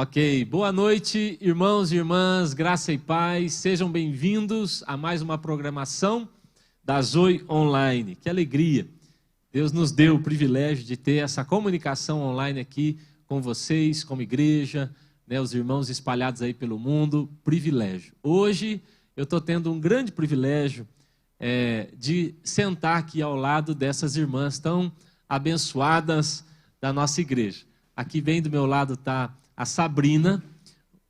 Ok, boa noite, irmãos e irmãs, graça e paz, sejam bem-vindos a mais uma programação da Zoe Online. Que alegria! Deus nos deu o privilégio de ter essa comunicação online aqui com vocês, como igreja, né, os irmãos espalhados aí pelo mundo, privilégio. Hoje eu estou tendo um grande privilégio de sentar aqui ao lado dessas irmãs tão abençoadas da nossa igreja. Aqui bem do meu lado está a Sabrina.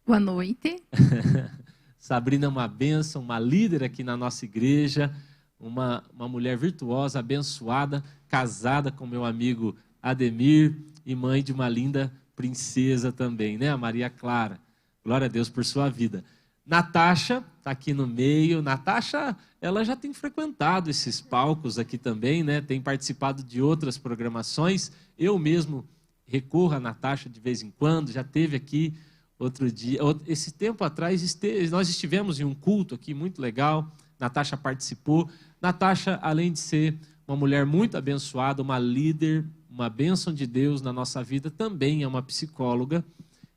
Boa noite. Sabrina é uma bênção, uma líder aqui na nossa igreja, uma mulher virtuosa, abençoada, casada com meu amigo Ademir e mãe de uma linda princesa também, né? A Maria Clara. Glória a Deus por sua vida. Natasha está aqui no meio. Natasha, ela já tem frequentado esses palcos aqui também, né? Tem participado de outras programações. Eu mesmo recorro a Natasha de vez em quando, já teve aqui outro dia. Esse tempo atrás, nós estivemos em um culto aqui muito legal. Natasha participou. Natasha, além de ser uma mulher muito abençoada, uma líder, uma bênção de Deus na nossa vida, também é uma psicóloga.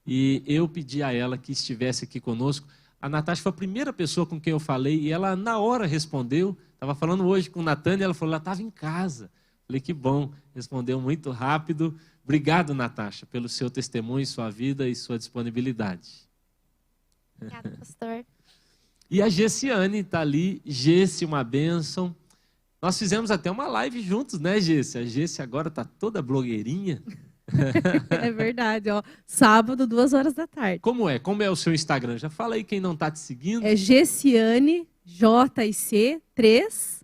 E eu pedi a ela que estivesse aqui conosco. A Natasha foi a primeira pessoa com quem eu falei e ela, na hora, respondeu. Estava falando hoje com o Natan e ela falou, ela estava em casa. Falei, que bom, respondeu muito rápido. Obrigado, Natasha, pelo seu testemunho, sua vida e sua disponibilidade. Obrigada, pastor. E a Gessiane está ali. Gessi, uma bênção. Nós fizemos até uma live juntos, né, Gessi? A Gessi agora está toda blogueirinha. É verdade, ó. Sábado, 2 horas da tarde. Como é? Como é o seu Instagram? Já fala aí quem não está te seguindo. É Gessiane, JIC 3.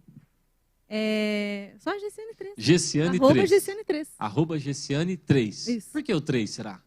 Só Gessiane 3. Gessiane Arroba 3. Gessiane 3. Arroba Gessiane 3. Isso. Por que o 3 será?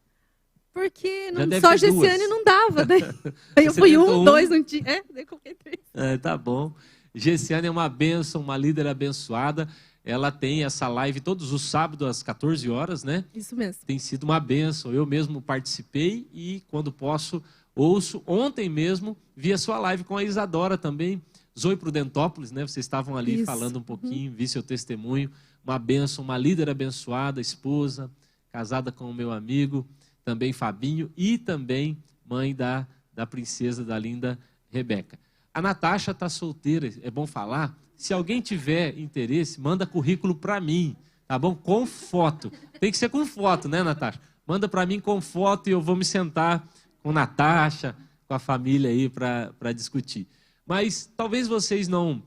Porque Já deve só ter Gessiane duas. não dava. Daí eu Você fui tentou 1, 2, não tinha. Daí coloquei 3. Tá bom. Gessiane é uma bênção, uma líder abençoada. Ela tem essa live todos os sábados às 14 horas, né? Isso mesmo. Tem sido uma bênção. Eu mesmo participei e, quando posso, ouço. Ontem mesmo vi a sua live com a Isadora também. Zoe Prudentópolis, né? Vocês estavam ali Isso. falando um pouquinho, vi seu testemunho. Uma bênção, uma líder abençoada, esposa, casada com o meu amigo, também Fabinho, e também mãe da princesa, da linda Rebeca. A Natasha está solteira, é bom falar. Se alguém tiver interesse, manda currículo para mim, tá bom? Com foto. Tem que ser com foto, né, Natasha? Manda para mim com foto e eu vou me sentar com Natasha, com a família aí para discutir. Mas talvez vocês não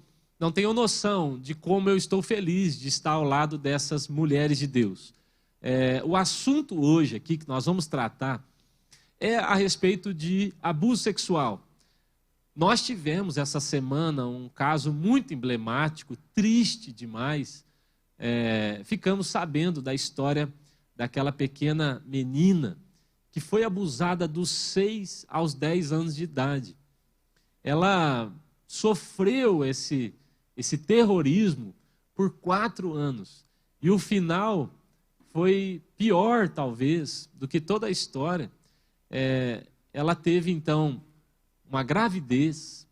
tenham noção de como eu estou feliz de estar ao lado dessas mulheres de Deus. O assunto hoje aqui que nós vamos tratar é a respeito de abuso sexual. Nós tivemos essa semana um caso muito emblemático, triste demais. Ficamos sabendo da história daquela pequena menina que foi abusada dos 6 aos 10 anos de idade. Ela sofreu esse terrorismo por 4 anos. E o final foi pior, talvez, do que toda a história. Ela teve, então, uma gravidez,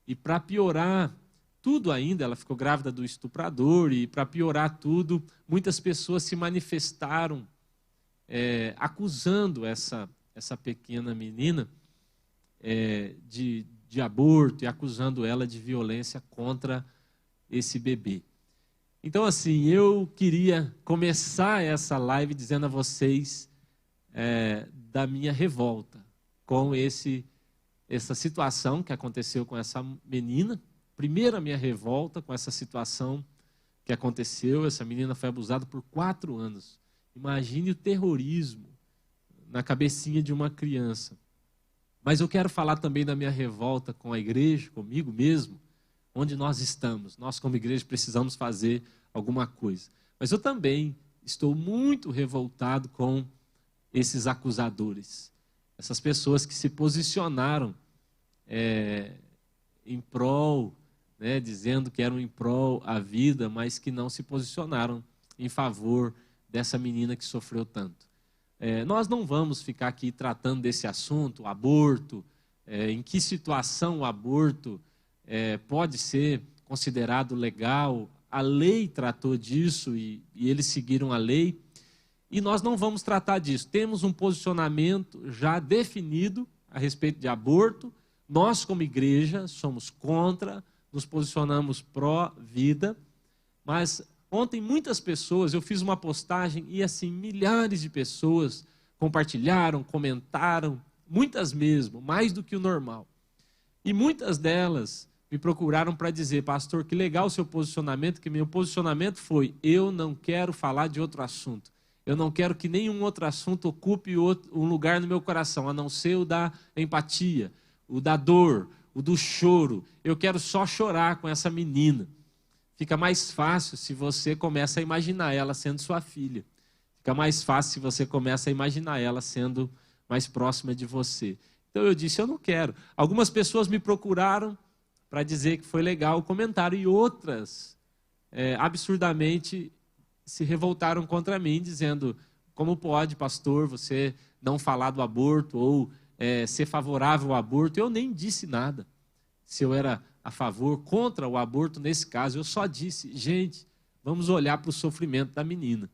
e para piorar tudo ainda, ela ficou grávida do estuprador, e para piorar tudo, muitas pessoas se manifestaram acusando essa pequena menina de aborto e acusando ela de violência contra esse bebê. Então, assim, eu queria começar essa live dizendo a vocês da minha revolta com essa situação que aconteceu com essa menina. Primeiro, a minha revolta com essa situação que aconteceu. Essa menina foi abusada por 4 anos. Imagine o terrorismo na cabecinha de uma criança. Mas eu quero falar também da minha revolta com a igreja, comigo mesmo, onde nós estamos. Nós, como igreja, precisamos fazer alguma coisa. Mas eu também estou muito revoltado com esses acusadores. Essas pessoas que se posicionaram em prol, né, dizendo que eram em prol à vida, mas que não se posicionaram em favor dessa menina que sofreu tanto. Nós não vamos ficar aqui tratando desse assunto, o aborto, em que situação o aborto pode ser considerado legal. A lei tratou disso e eles seguiram a lei. E nós não vamos tratar disso. Temos um posicionamento já definido a respeito de aborto. Nós, como igreja, somos contra, nos posicionamos pró-vida. Mas ontem muitas pessoas, eu fiz uma postagem e assim, milhares de pessoas compartilharam, comentaram, muitas mesmo, mais do que o normal. E muitas delas me procuraram para dizer: pastor, que legal o seu posicionamento, que meu posicionamento foi: eu não quero falar de outro assunto. Eu não quero que nenhum outro assunto ocupe um lugar no meu coração, a não ser o da empatia, o da dor, o do choro. Eu quero só chorar com essa menina. Fica mais fácil se você começa a imaginar ela sendo sua filha. Fica mais fácil se você começa a imaginar ela sendo mais próxima de você. Então eu disse: eu não quero. Algumas pessoas me procuraram para dizer que foi legal o comentário, e outras absurdamente se revoltaram contra mim, dizendo: como pode, pastor, você não falar do aborto ou ser favorável ao aborto? Eu nem disse nada. Se eu era a favor, contra o aborto nesse caso, eu só disse: gente, vamos olhar para o sofrimento da menina.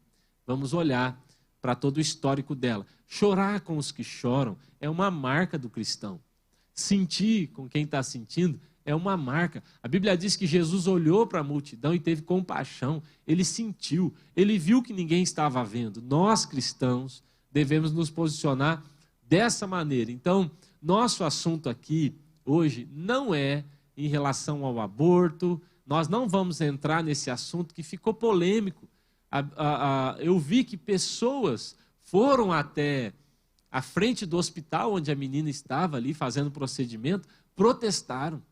Vamos olhar para todo o histórico dela. Chorar com os que choram é uma marca do cristão. Sentir com quem está sentindo é uma marca. A Bíblia diz que Jesus olhou para a multidão e teve compaixão. Ele sentiu, ele viu que ninguém estava vendo. Nós, cristãos, devemos nos posicionar dessa maneira. Então, nosso assunto aqui, hoje, não é em relação ao aborto. Nós não vamos entrar nesse assunto que ficou polêmico. Eu vi que pessoas foram até a frente do hospital onde a menina estava ali fazendo o procedimento, protestaram.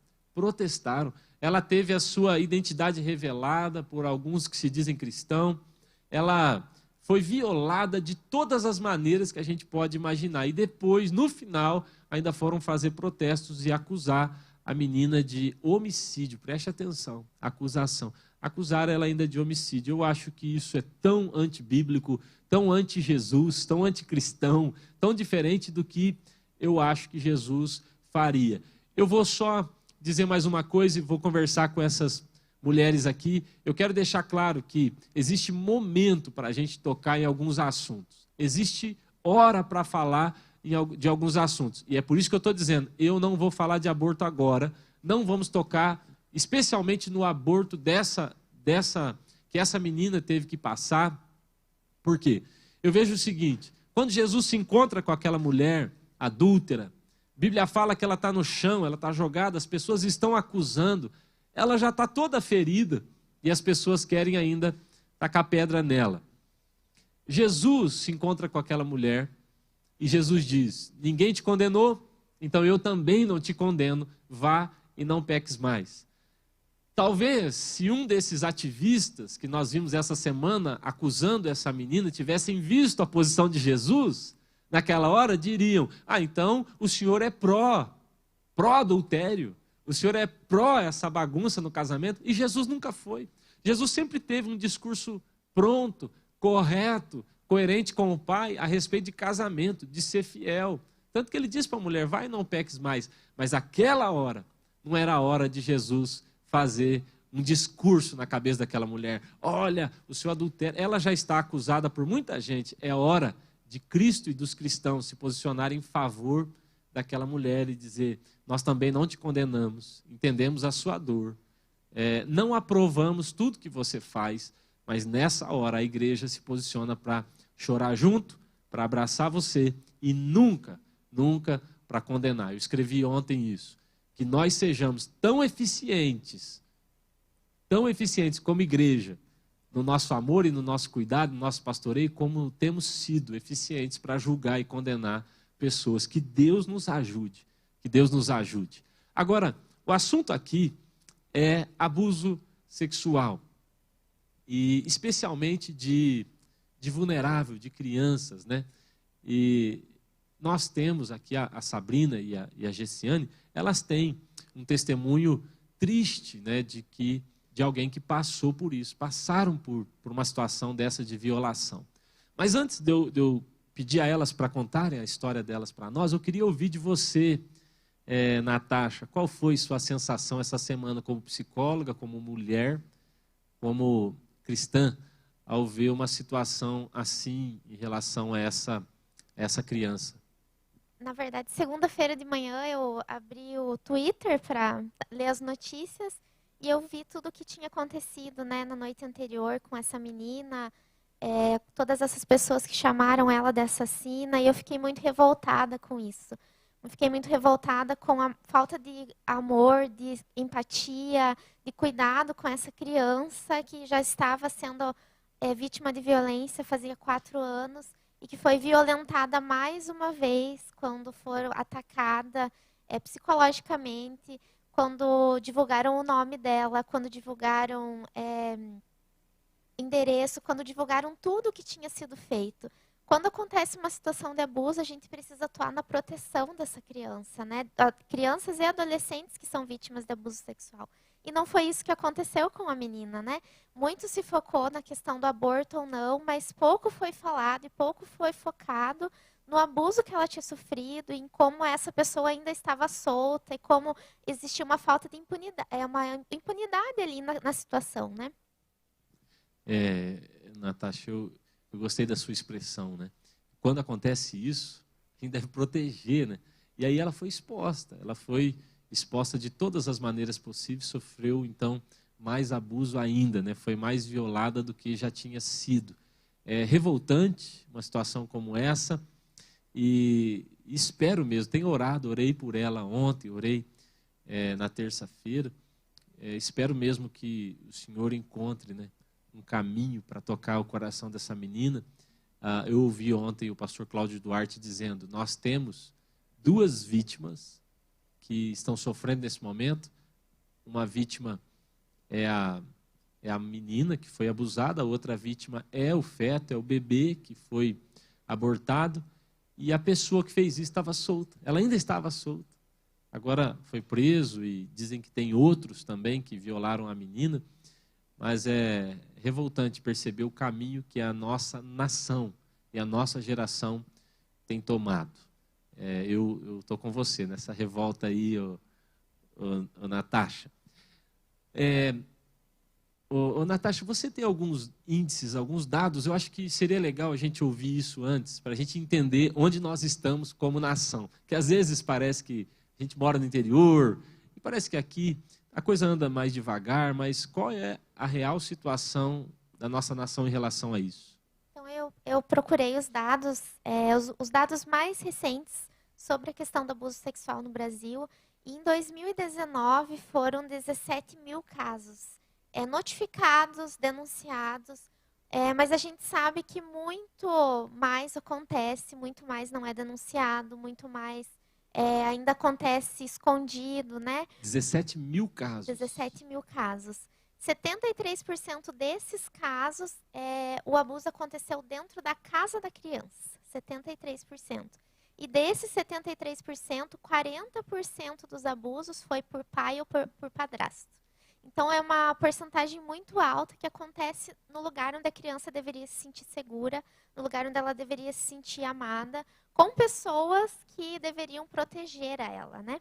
Ela teve a sua identidade revelada por alguns que se dizem cristãos. Ela foi violada de todas as maneiras que a gente pode imaginar. E depois, no final, ainda foram fazer protestos e acusar a menina de homicídio. Preste atenção, acusação. Acusaram ela ainda de homicídio. Eu acho que isso é tão antibíblico, tão anti-Jesus, tão anticristão, tão diferente do que eu acho que Jesus faria. Eu vou só dizer mais uma coisa e vou conversar com essas mulheres aqui. Eu quero deixar claro que existe momento para a gente tocar em alguns assuntos. Existe hora para falar de alguns assuntos. E é por isso que eu estou dizendo: eu não vou falar de aborto agora, não vamos tocar especialmente no aborto que essa menina teve que passar. Por quê? Eu vejo o seguinte: quando Jesus se encontra com aquela mulher adúltera, a Bíblia fala que ela está no chão, ela está jogada, as pessoas estão acusando, ela já está toda ferida e as pessoas querem ainda tacar pedra nela. Jesus se encontra com aquela mulher e Jesus diz: ninguém te condenou, então eu também não te condeno, vá e não peques mais. Talvez, se um desses ativistas que nós vimos essa semana acusando essa menina tivessem visto a posição de Jesus, naquela hora diriam: ah, então o senhor é pró-adultério, o senhor é pró essa bagunça no casamento. E Jesus nunca foi. Jesus sempre teve um discurso pronto, correto, coerente com o Pai a respeito de casamento, de ser fiel. Tanto que ele disse para a mulher: vai e não peques mais. Mas aquela hora não era a hora de Jesus fazer um discurso na cabeça daquela mulher. Olha, o seu adultério. Ela já está acusada por muita gente. É hora de Cristo e dos cristãos se posicionarem em favor daquela mulher e dizer: nós também não te condenamos, entendemos a sua dor, não aprovamos tudo que você faz, mas nessa hora a igreja se posiciona para chorar junto, para abraçar você e nunca para condenar. Eu escrevi ontem isso, que nós sejamos tão eficientes como igreja, no nosso amor e no nosso cuidado, no nosso pastoreio, como temos sido eficientes para julgar e condenar pessoas. Que Deus nos ajude, que Deus nos ajude. Agora, o assunto aqui é abuso sexual, e especialmente de vulnerável, de crianças, né? E nós temos aqui a Sabrina e a Gessiane, elas têm um testemunho triste, né, de alguém que passou por isso, passaram por uma situação dessa de violação. Mas antes de eu pedir a elas para contarem a história delas para nós, eu queria ouvir de você, Natasha, qual foi sua sensação essa semana como psicóloga, como mulher, como cristã, ao ver uma situação assim em relação a essa criança? Na verdade, segunda-feira de manhã eu abri o Twitter para ler as notícias e eu vi tudo o que tinha acontecido, né, na noite anterior com essa menina, todas essas pessoas que chamaram ela de assassina, e eu fiquei muito revoltada com isso. Eu fiquei muito revoltada com a falta de amor, de empatia, de cuidado com essa criança que já estava sendo vítima de violência fazia 4 anos. E que foi violentada mais uma vez quando foi atacada psicologicamente, quando divulgaram o nome dela, quando divulgaram endereço, quando divulgaram tudo o que tinha sido feito. Quando acontece uma situação de abuso, a gente precisa atuar na proteção dessa criança, né? Crianças e adolescentes que são vítimas de abuso sexual. E não foi isso que aconteceu com a menina, né? Muito se focou na questão do aborto ou não, mas pouco foi falado e pouco foi focado no abuso que ela tinha sofrido, em como essa pessoa ainda estava solta e como existia uma falta de impunidade, uma impunidade ali na situação, né? Natasha, eu gostei da sua expressão, né? Quando acontece isso, quem deve proteger, né? E aí ela foi exposta de todas as maneiras possíveis, sofreu então mais abuso ainda, né? Foi mais violada do que já tinha sido. É revoltante uma situação como essa e espero mesmo, tenho orado, orei por ela ontem, orei na terça-feira, espero mesmo que o Senhor encontre, né, um caminho para tocar o coração dessa menina. Eu ouvi ontem o pastor Cláudio Duarte dizendo, nós temos 2 vítimas que estão sofrendo nesse momento. Uma vítima é a menina que foi abusada, a outra vítima é o feto, é o bebê que foi abortado, e a pessoa que fez isso estava solta, ela ainda estava solta. Agora foi preso e dizem que tem outros também que violaram a menina, mas é revoltante perceber o caminho que a nossa nação e a nossa geração tem tomado. Eu estou com você nessa revolta aí, Natasha. Natasha, você tem alguns índices, alguns dados? Eu acho que seria legal a gente ouvir isso antes, para a gente entender onde nós estamos como nação. Porque às vezes parece que a gente mora no interior, e parece que aqui a coisa anda mais devagar, mas qual é a real situação da nossa nação em relação a isso? Então, eu procurei os dados, os dados mais recentes sobre a questão do abuso sexual no Brasil. E em 2019 foram 17 mil casos notificados, denunciados, mas a gente sabe que muito mais acontece, muito mais não é denunciado, muito mais ainda acontece escondido, né? 17 mil casos. 17 mil casos. 73% desses casos, o abuso aconteceu dentro da casa da criança. 73%. E desses 73%, 40% dos abusos foi por pai ou por padrasto. Então, é uma porcentagem muito alta que acontece no lugar onde a criança deveria se sentir segura, no lugar onde ela deveria se sentir amada, com pessoas que deveriam proteger a ela, né?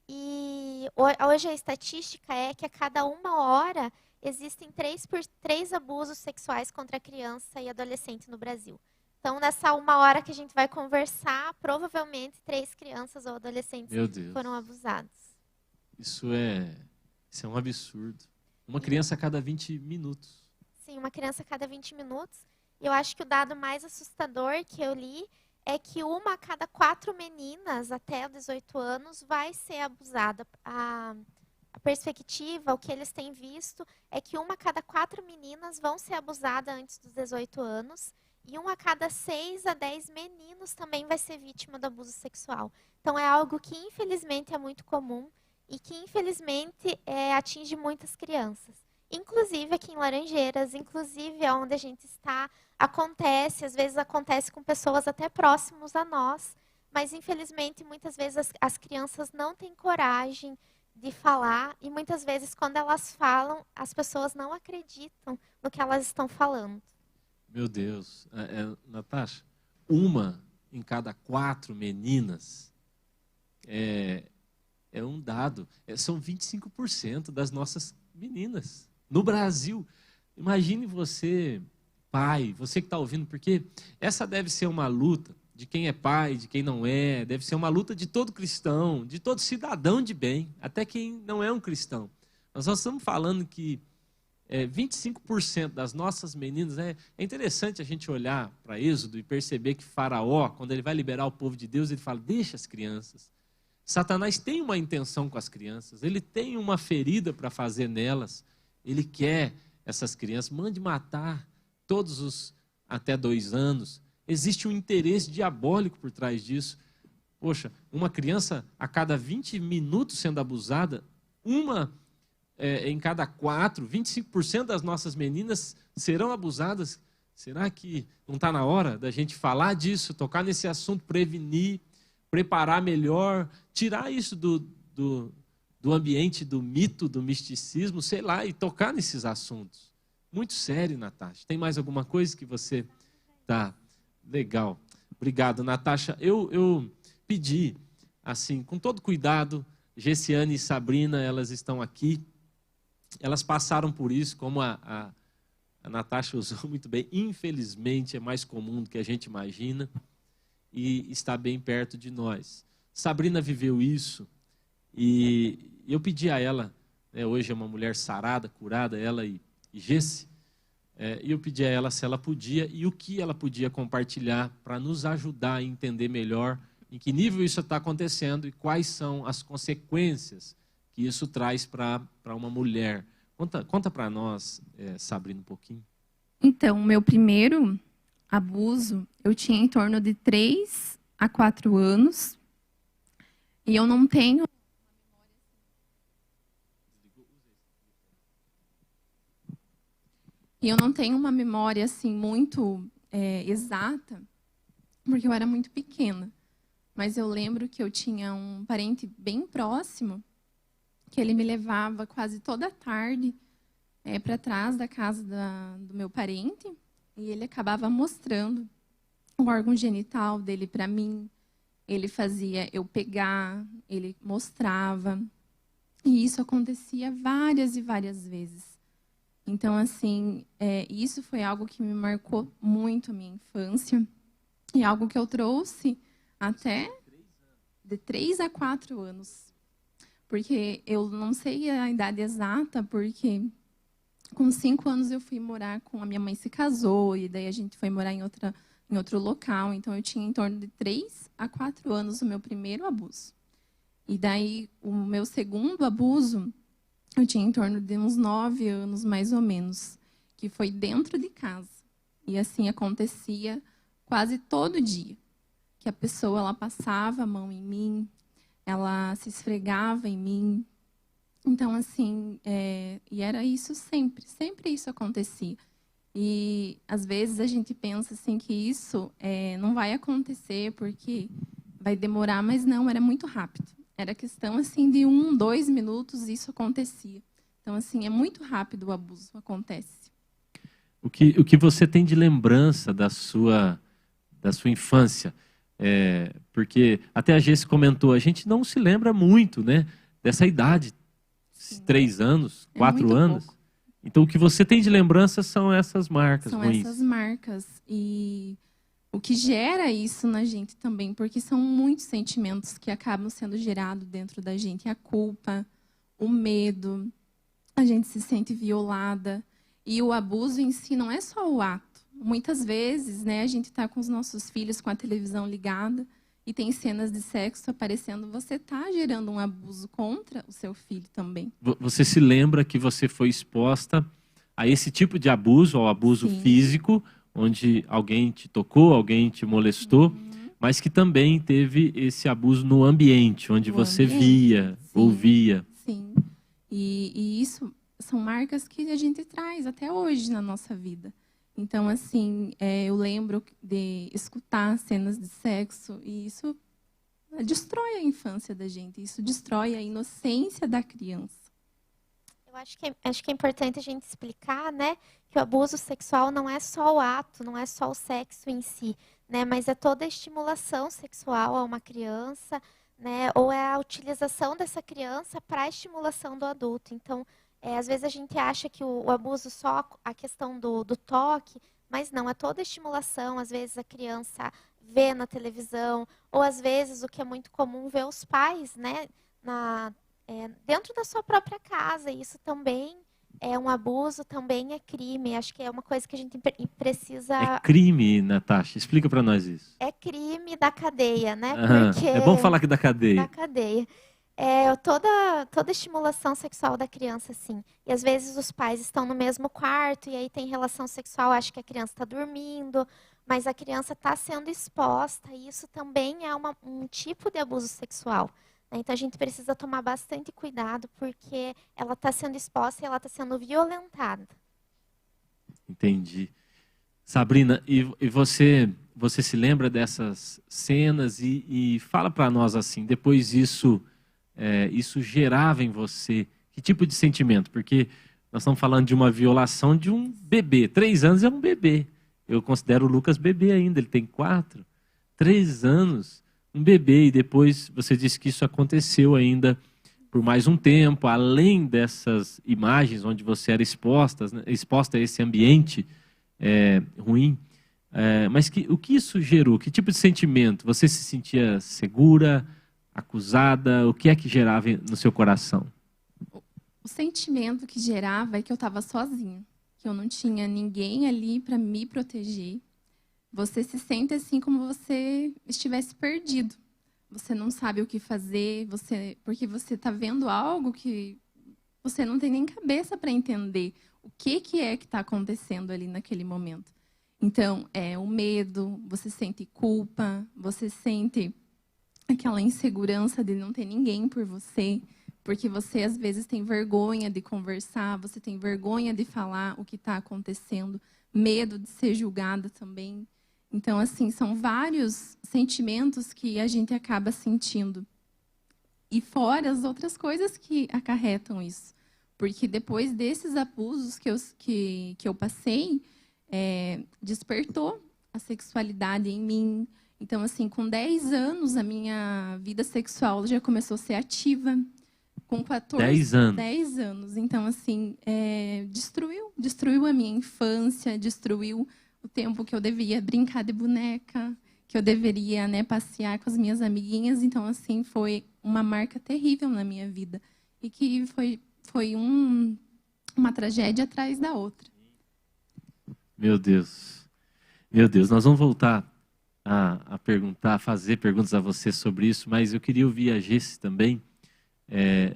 E hoje a estatística é que a cada 1 hora existem 3 abusos sexuais contra a criança e adolescente no Brasil. Então, nessa 1 hora que a gente vai conversar, provavelmente 3 crianças ou adolescentes foram abusados. Isso é um absurdo. Uma criança a cada 20 minutos. Sim, uma criança a cada 20 minutos. E eu acho que o dado mais assustador que eu li é que 1 a cada 4 meninas até 18 anos vai ser abusada. A perspectiva, o que eles têm visto, é que 1 a cada 4 meninas vão ser abusadas antes dos 18 anos. E 1 a cada 6 a 10 meninos também vai ser vítima do abuso sexual. Então, é algo que, infelizmente, é muito comum e que, infelizmente, atinge muitas crianças. Inclusive aqui em Laranjeiras, inclusive onde a gente está, acontece, às vezes acontece com pessoas até próximos a nós, mas, infelizmente, muitas vezes as crianças não têm coragem de falar e, muitas vezes, quando elas falam, as pessoas não acreditam no que elas estão falando. Meu Deus. Natasha, 1 em cada 4 meninas é um dado. São 25% das nossas meninas no Brasil. Imagine você, pai, você que está ouvindo, porque essa deve ser uma luta de quem é pai, de quem não é, deve ser uma luta de todo cristão, de todo cidadão de bem, até quem não é um cristão. Nós estamos falando que 25% das nossas meninas, é interessante a gente olhar para Êxodo e perceber que Faraó, quando ele vai liberar o povo de Deus, ele fala, deixa as crianças. Satanás tem uma intenção com as crianças, ele tem uma ferida para fazer nelas, ele quer essas crianças, mande matar todos os até 2 anos. Existe um interesse diabólico por trás disso. Poxa, uma criança a cada 20 minutos sendo abusada, em cada 4, 25% das nossas meninas serão abusadas. Será que não está na hora da gente falar disso, tocar nesse assunto, prevenir, preparar melhor, tirar isso do ambiente do mito, do misticismo, sei lá, e tocar nesses assuntos? Muito sério, Natasha. Tem mais alguma coisa que você... Tá, legal. Obrigado, Natasha. Eu pedi, assim, com todo cuidado, Gessiane e Sabrina, elas estão aqui. Elas passaram por isso, como a Natasha usou muito bem. Infelizmente, é mais comum do que a gente imagina e está bem perto de nós. Sabrina viveu isso e eu pedi a ela, hoje é uma mulher sarada, curada, ela e Gessi, e eu pedi a ela se ela podia e o que ela podia compartilhar para nos ajudar a entender melhor em que nível isso está acontecendo e quais são as consequências que isso traz para uma mulher. Conta para nós, Sabrina, um pouquinho. Então, o meu primeiro abuso, eu tinha em torno de 3 a 4 anos. E eu não tenho... uma memória assim, muito exata, porque eu era muito pequena. Mas eu lembro que eu tinha um parente bem próximo, que ele me levava quase toda tarde para trás da casa do meu parente, e ele acabava mostrando o órgão genital dele para mim. Ele fazia eu pegar, ele mostrava, e isso acontecia várias e várias vezes. Então, assim, isso foi algo que me marcou muito a minha infância, e algo que eu trouxe até de 3 a 4 anos. Porque eu não sei a idade exata, porque com 5 anos eu fui morar com... A minha mãe se casou, e daí a gente foi morar em outro local. Então, eu tinha em torno de 3 a 4 anos o meu primeiro abuso. E daí, o meu segundo abuso, eu tinha em torno de uns 9 anos, mais ou menos, que foi dentro de casa. E assim acontecia quase todo dia. Que a pessoa ela passava a mão em mim, ela se esfregava em mim. Então, assim, e era isso sempre isso acontecia. E, às vezes, a gente pensa assim, que isso não vai acontecer porque vai demorar, mas não, era muito rápido. Era questão assim, de 1, 2 minutos, isso acontecia. Então, assim, é muito rápido o abuso, acontece. O que você tem de lembrança da sua infância? Porque até a Gessi comentou, a gente não se lembra muito, né, dessa idade, 3 anos, 4 anos. Pouco. Então, o que você tem de lembrança são essas marcas ruins. São essas marcas. E o que gera isso na gente também, porque são muitos sentimentos que acabam sendo gerados dentro da gente. A culpa, o medo, a gente se sente violada. E o abuso em si não é só o ato. Muitas vezes, né, a gente está com os nossos filhos com a televisão ligada e tem cenas de sexo aparecendo. Você está gerando um abuso contra o seu filho também. Você se lembra que você foi exposta a esse tipo de abuso, ao abuso Sim. físico, onde alguém te tocou, alguém te molestou, mas que também teve esse abuso no ambiente, onde você via, sim, ouvia. Sim, e isso são marcas que a gente traz até hoje na nossa vida. Então, assim, eu lembro de escutar cenas de sexo e isso destrói a infância da gente, isso destrói a inocência da criança. Eu acho que é importante a gente explicar, né, que o abuso sexual não é só o ato, não é só o sexo em si, né, mas é toda a estimulação sexual a uma criança, né, ou é a utilização dessa criança para a estimulação do adulto. Então, Às vezes a gente acha que o abuso só a questão do toque, mas não, é toda a estimulação. Às vezes a criança vê na televisão, ou às vezes, o que é muito comum, ver os pais, né, dentro da sua própria casa. Isso também é um abuso, também é crime. Acho que é uma coisa que a gente precisa... É crime, Natasha? Explica para nós isso. É crime da cadeia, né? Porque... É bom falar aqui da cadeia. Da cadeia. Toda estimulação sexual da criança, assim. E às vezes os pais estão no mesmo quarto e aí tem relação sexual, acho que a criança está dormindo, mas a criança está sendo exposta, e isso também é um tipo de abuso sexual. Né? Então a gente precisa tomar bastante cuidado, porque ela está sendo exposta e ela está sendo violentada. Entendi. Sabrina, e você se lembra dessas cenas e fala para nós assim, depois isso gerava em você que tipo de sentimento? Porque nós estamos falando de uma violação de um bebê. 3 anos é um bebê. Eu considero o Lucas bebê ainda, ele tem 4. 3 anos, um bebê. E depois você disse que isso aconteceu ainda por mais um tempo, além dessas imagens onde você era exposta a esse ambiente ruim. Mas o que isso gerou? Que tipo de sentimento? Você se sentia segura, acusada? O que é que gerava no seu coração? O sentimento que gerava é que eu estava sozinha, que eu não tinha ninguém ali para me proteger. Você se sente assim como você estivesse perdido. Você não sabe o que fazer, porque você está vendo algo que você não tem nem cabeça para entender o que é que está acontecendo ali naquele momento. Então, o medo, você sente culpa, você sente aquela insegurança de não ter ninguém por você, porque você, às vezes, tem vergonha de conversar, você tem vergonha de falar o que está acontecendo, medo de ser julgada também. Então, assim, são vários sentimentos que a gente acaba sentindo. E fora as outras coisas que acarretam isso. Porque depois desses abusos que eu passei, despertou a sexualidade em mim. Então, assim, com 10 anos, a minha vida sexual já começou a ser ativa. Com 14, 10 anos. 10 anos. Então, assim, destruiu a minha infância, destruiu o tempo que eu devia brincar de boneca, que eu deveria, né, passear com as minhas amiguinhas. Então, assim, foi uma marca terrível na minha vida. E que foi uma tragédia atrás da outra. Meu Deus. Meu Deus, nós vamos voltar a perguntar, a fazer perguntas a você sobre isso, mas eu queria ouvir a Gessi também.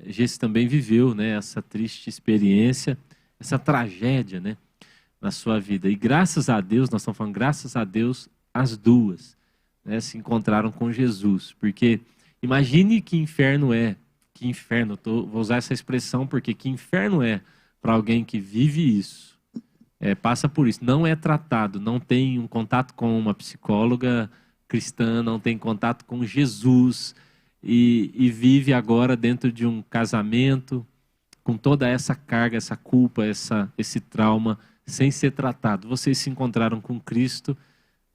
Gessi também viveu, né, essa triste experiência, essa tragédia, né, na sua vida. E graças a Deus, nós estamos falando, graças a Deus, as duas, né, se encontraram com Jesus. Porque imagine que inferno vou usar essa expressão porque que inferno é para alguém que vive isso. Passa por isso, não é tratado, não tem um contato com uma psicóloga cristã, não tem contato com Jesus e vive agora dentro de um casamento com toda essa carga, essa culpa, esse trauma, sem ser tratado. Vocês se encontraram com Cristo,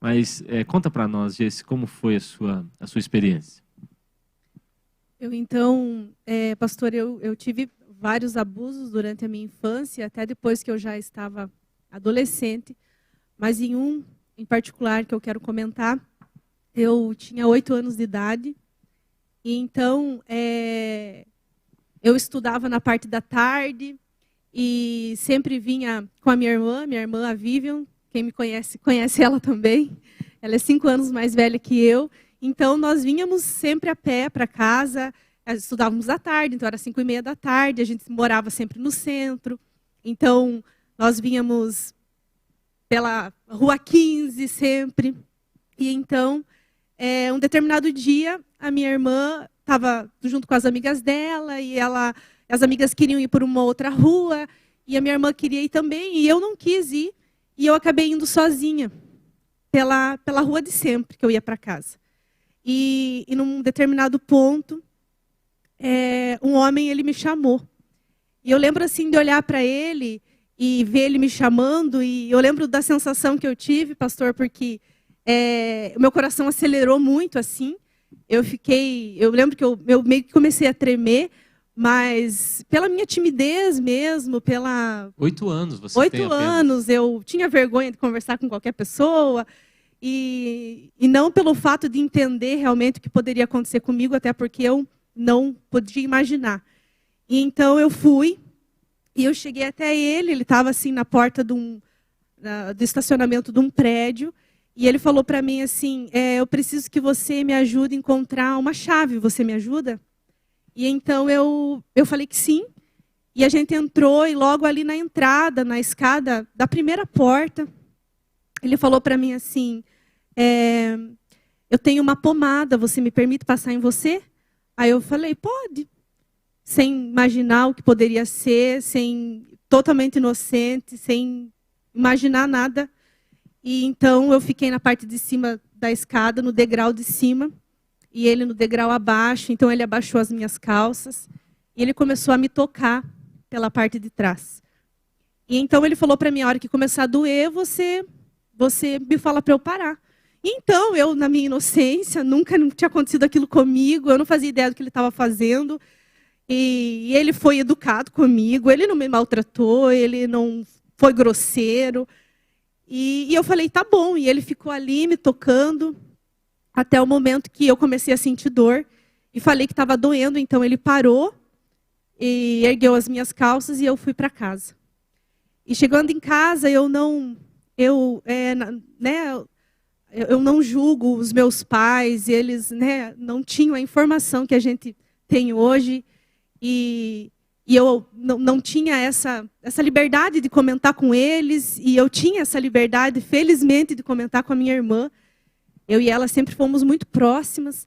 mas conta para nós, Gessi, como foi a sua experiência? Pastor, eu tive vários abusos durante a minha infância, até depois que eu já estava adolescente, mas em particular que eu quero comentar, eu tinha 8 anos de idade, e então eu estudava na parte da tarde e sempre vinha com a minha irmã, a Vivian, quem me conhece ela também, ela é 5 anos mais velha que eu, então nós vinhamos sempre a pé para casa, estudávamos à tarde, então era 5:30 da tarde, a gente morava sempre no centro, então nós vínhamos pela Rua 15 sempre. E então, um determinado dia, a minha irmã estava junto com as amigas dela, e as amigas queriam ir por uma outra rua, e a minha irmã queria ir também, e eu não quis ir, e eu acabei indo sozinha pela rua de sempre, que eu ia para casa. E num determinado ponto, um homem, ele me chamou. E eu lembro assim de olhar para ele e ver ele me chamando, e eu lembro da sensação que eu tive, pastor, porque o meu coração acelerou muito assim. Eu lembro que eu meio que comecei a tremer, Mas pela minha timidez mesmo, pela... 8 anos você tem 8 apenas. anos, eu tinha vergonha de conversar com qualquer pessoa. E não pelo fato de entender realmente o que poderia acontecer comigo, até porque eu não podia imaginar. E então eu fui, e eu cheguei até ele estava assim na porta do estacionamento de um prédio, e ele falou para mim assim, eu preciso que você me ajude a encontrar uma chave, você me ajuda? E então eu falei que sim, e a gente entrou, e logo ali na entrada, na escada da primeira porta, ele falou para mim assim, eu tenho uma pomada, você me permite passar em você? Aí eu falei, pode. Sem imaginar o que poderia ser, totalmente inocente, sem imaginar nada. E então eu fiquei na parte de cima da escada, no degrau de cima, e ele no degrau abaixo. Então ele abaixou as minhas calças e ele começou a me tocar pela parte de trás. E então ele falou para mim, a hora que começar a doer, você me fala para eu parar. E então eu, na minha inocência, não tinha acontecido aquilo comigo, eu não fazia ideia do que ele estava fazendo. E ele foi educado comigo, ele não me maltratou, ele não foi grosseiro. E eu falei, tá bom. E ele ficou ali me tocando até o momento que eu comecei a sentir dor. E falei que estava doendo, então ele parou e ergueu as minhas calças e eu fui para casa. E chegando em casa, eu não julgo os meus pais, eles não tinham a informação que a gente tem hoje. E eu não tinha essa liberdade de comentar com eles, e eu tinha essa liberdade, felizmente, de comentar com a minha irmã. Eu e ela sempre fomos muito próximas,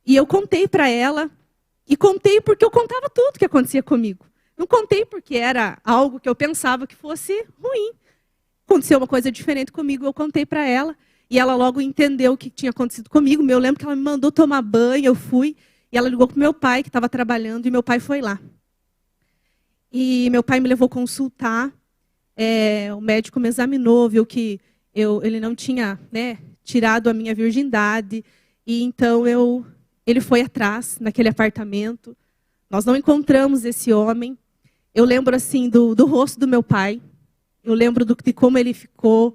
e eu contei para ela, e contei porque eu contava tudo que acontecia comigo. Não contei porque era algo que eu pensava que fosse ruim. Aconteceu uma coisa diferente comigo, eu contei para ela, e ela logo entendeu o que tinha acontecido comigo. Eu lembro que ela me mandou tomar banho, eu fui, e ela ligou para o meu pai, que estava trabalhando, e meu pai foi lá. E meu pai me levou consultar, o médico me examinou, viu que ele não tinha tirado a minha virgindade, e então ele foi atrás, naquele apartamento. Nós não encontramos esse homem. Eu lembro assim do rosto do meu pai, eu lembro de como ele ficou.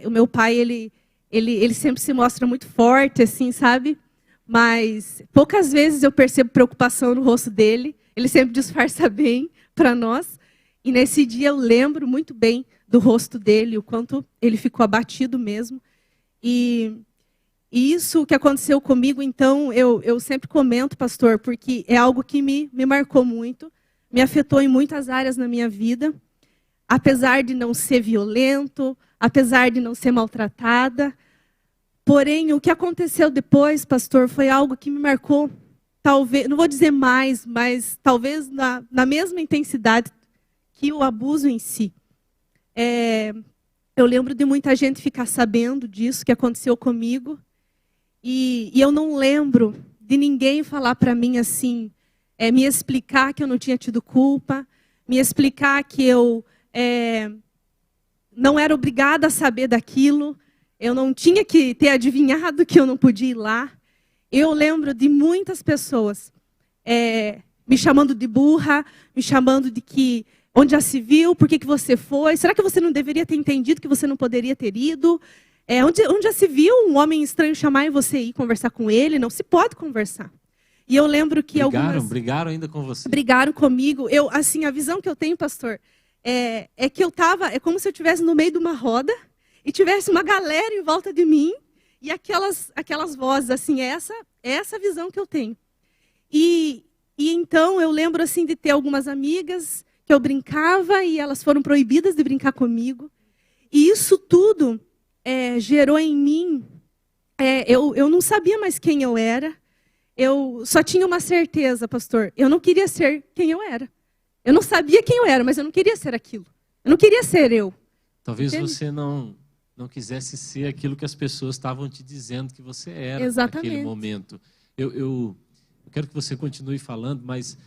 O meu pai, ele sempre se mostra muito forte, assim, sabe? Mas poucas vezes eu percebo preocupação no rosto dele. Ele sempre disfarça bem para nós. E nesse dia eu lembro muito bem do rosto dele, o quanto ele ficou abatido mesmo. E isso que aconteceu comigo, então, eu sempre comento, pastor, porque é algo que me marcou muito, me afetou em muitas áreas na minha vida. Apesar de não ser violento, apesar de não ser maltratada. Porém, o que aconteceu depois, pastor, foi algo que me marcou, talvez, não vou dizer mais, mas talvez na mesma intensidade que o abuso em si. Eu lembro de muita gente ficar sabendo disso, que aconteceu comigo, e eu não lembro de ninguém falar para mim assim, me explicar que eu não tinha tido culpa, me explicar que eu não era obrigada a saber daquilo, eu não tinha que ter adivinhado que eu não podia ir lá. Eu lembro de muitas pessoas me chamando de burra, me chamando de que, onde já se viu, por que você foi? Será que você não deveria ter entendido que você não poderia ter ido? Onde já se viu um homem estranho chamar e você ir conversar com ele? Não se pode conversar. E eu lembro que Brigaram ainda com você? Brigaram comigo. Assim, a visão que eu tenho, pastor, é que eu estava, é como se eu estivesse no meio de uma roda e tivesse uma galera em volta de mim e aquelas vozes, assim, é essa visão que eu tenho. E então eu lembro assim de ter algumas amigas que eu brincava e elas foram proibidas de brincar comigo. E isso tudo gerou em mim, eu não sabia mais quem eu era. Eu só tinha uma certeza, pastor, eu não queria ser quem eu era. Eu não sabia quem eu era, mas eu não queria ser aquilo. Eu não queria ser eu. Talvez Entende? você não quisesse ser aquilo que as pessoas estavam te dizendo que você era Exatamente. naquele momento. Eu quero que você continue falando, mas,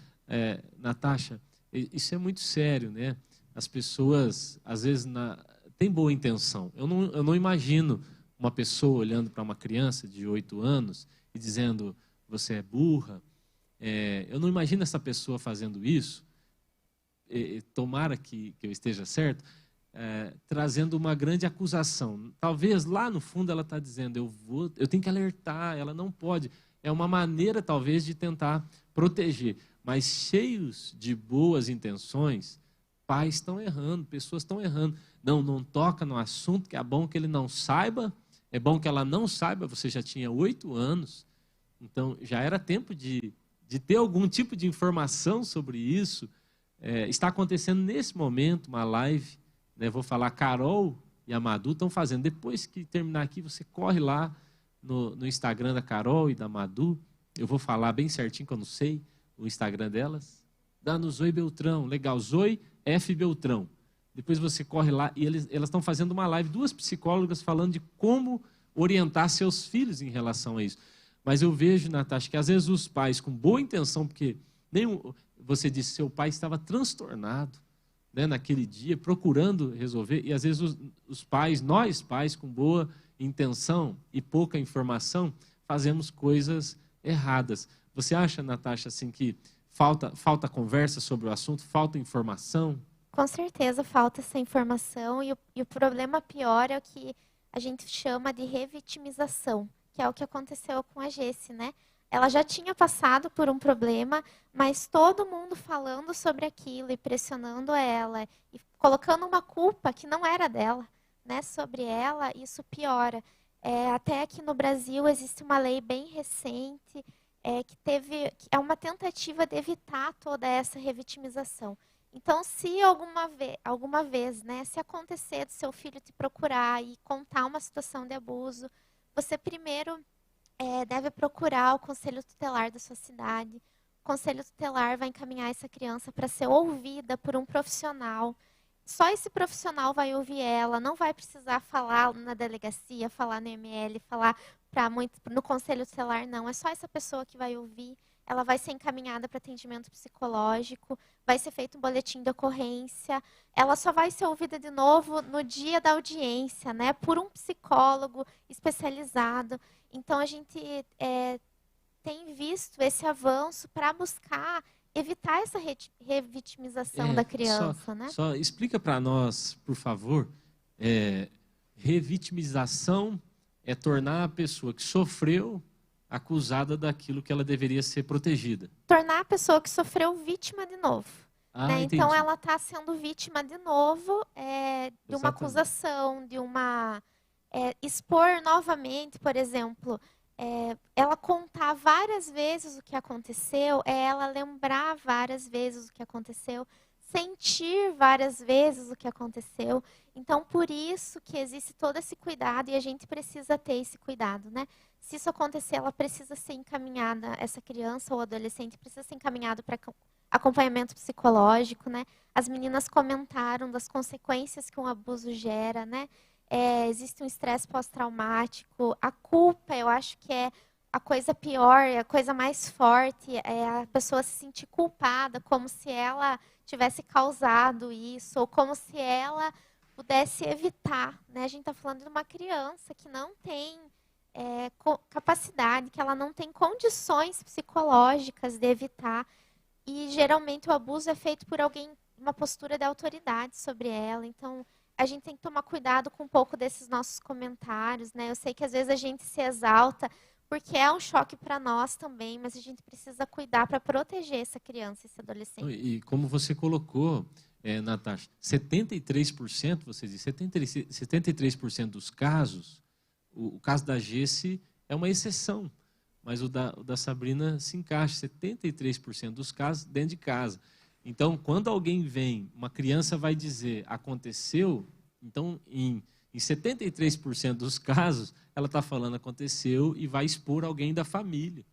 Natasha, isso é muito sério, né? As pessoas, às vezes, têm boa intenção. Eu não imagino uma pessoa olhando para uma criança de 8 anos e dizendo, você é burra, Eu não imagino essa pessoa fazendo isso, tomara que eu esteja certo, trazendo uma grande acusação. Talvez lá no fundo ela está dizendo, eu tenho que alertar, ela não pode. É uma maneira talvez de tentar proteger, mas cheios de boas intenções, pais estão errando, pessoas estão errando. Não toca no assunto, que é bom que ele não saiba, é bom que ela não saiba, você já tinha 8 anos, então já era tempo de ter algum tipo de informação sobre isso. Está acontecendo nesse momento uma live, né? Vou falar, Carol e a Madu estão fazendo. Depois que terminar aqui, você corre lá no Instagram da Carol e da Madu. Eu vou falar bem certinho, que eu não sei o Instagram delas. Dá no Zoe Beltrão, legal, Zoe F. Beltrão. Depois você corre lá e elas estão fazendo uma live, 2 psicólogas falando de como orientar seus filhos em relação a isso. Mas eu vejo, Natasha, que às vezes os pais com boa intenção, porque você disse, seu pai estava transtornado, né, naquele dia, procurando resolver, e às vezes nós pais com boa intenção e pouca informação, fazemos coisas erradas. Você acha, Natasha, assim, que falta conversa sobre o assunto, falta informação? Com certeza falta essa informação, e o problema pior é o que a gente chama de revitimização, que é o que aconteceu com a Jessie, né? Ela já tinha passado por um problema, mas todo mundo falando sobre aquilo e pressionando ela e colocando uma culpa que não era dela, né, sobre ela, isso piora. Até aqui no Brasil existe uma lei bem recente que é uma tentativa de evitar toda essa revitimização. Então, se alguma vez, né, se acontecer do seu filho te procurar e contar uma situação de abuso, você primeiro deve procurar o conselho tutelar da sua cidade. O conselho tutelar vai encaminhar essa criança para ser ouvida por um profissional. Só esse profissional vai ouvir ela, não vai precisar falar na delegacia, falar no ML, falar no conselho tutelar, não. É só essa pessoa que vai ouvir. Ela vai ser encaminhada para atendimento psicológico, vai ser feito um boletim de ocorrência. Ela só vai ser ouvida de novo no dia da audiência, né, por um psicólogo especializado. Então, a gente tem visto esse avanço para buscar evitar essa revitimização da criança, né? Só explica para nós, por favor, revitimização é tornar a pessoa que sofreu acusada daquilo que ela deveria ser protegida. Tornar a pessoa que sofreu vítima de novo. Né? Então, ela está sendo vítima de novo de uma acusação, de uma... expor novamente, por exemplo, ela contar várias vezes o que aconteceu, ela lembrar várias vezes o que aconteceu, sentir várias vezes o que aconteceu. Então, por isso que existe todo esse cuidado e a gente precisa ter esse cuidado, né? Se isso acontecer, ela precisa ser encaminhada, essa criança ou adolescente precisa ser encaminhado para acompanhamento psicológico, né? As meninas comentaram das consequências que um abuso gera, né? Existe um estresse pós-traumático, a culpa, eu acho que é a coisa pior, a coisa mais forte, é a pessoa se sentir culpada, como se ela tivesse causado isso, ou como se ela pudesse evitar, né? A gente está falando de uma criança que não tem capacidade, que ela não tem condições psicológicas de evitar, e geralmente o abuso é feito por alguém, uma postura de autoridade sobre ela. Então, a gente tem que tomar cuidado com um pouco desses nossos comentários, né? Eu sei que às vezes a gente se exalta, porque é um choque para nós também, mas a gente precisa cuidar para proteger essa criança, esse adolescente. E como você colocou, Natasha, 73%, você disse, 73% dos casos, o caso da Jessie é uma exceção, mas o da Sabrina se encaixa, 73% dos casos dentro de casa. Então, quando alguém vem, uma criança vai dizer, aconteceu, então, em 73% dos casos, ela está falando aconteceu e vai expor alguém da família.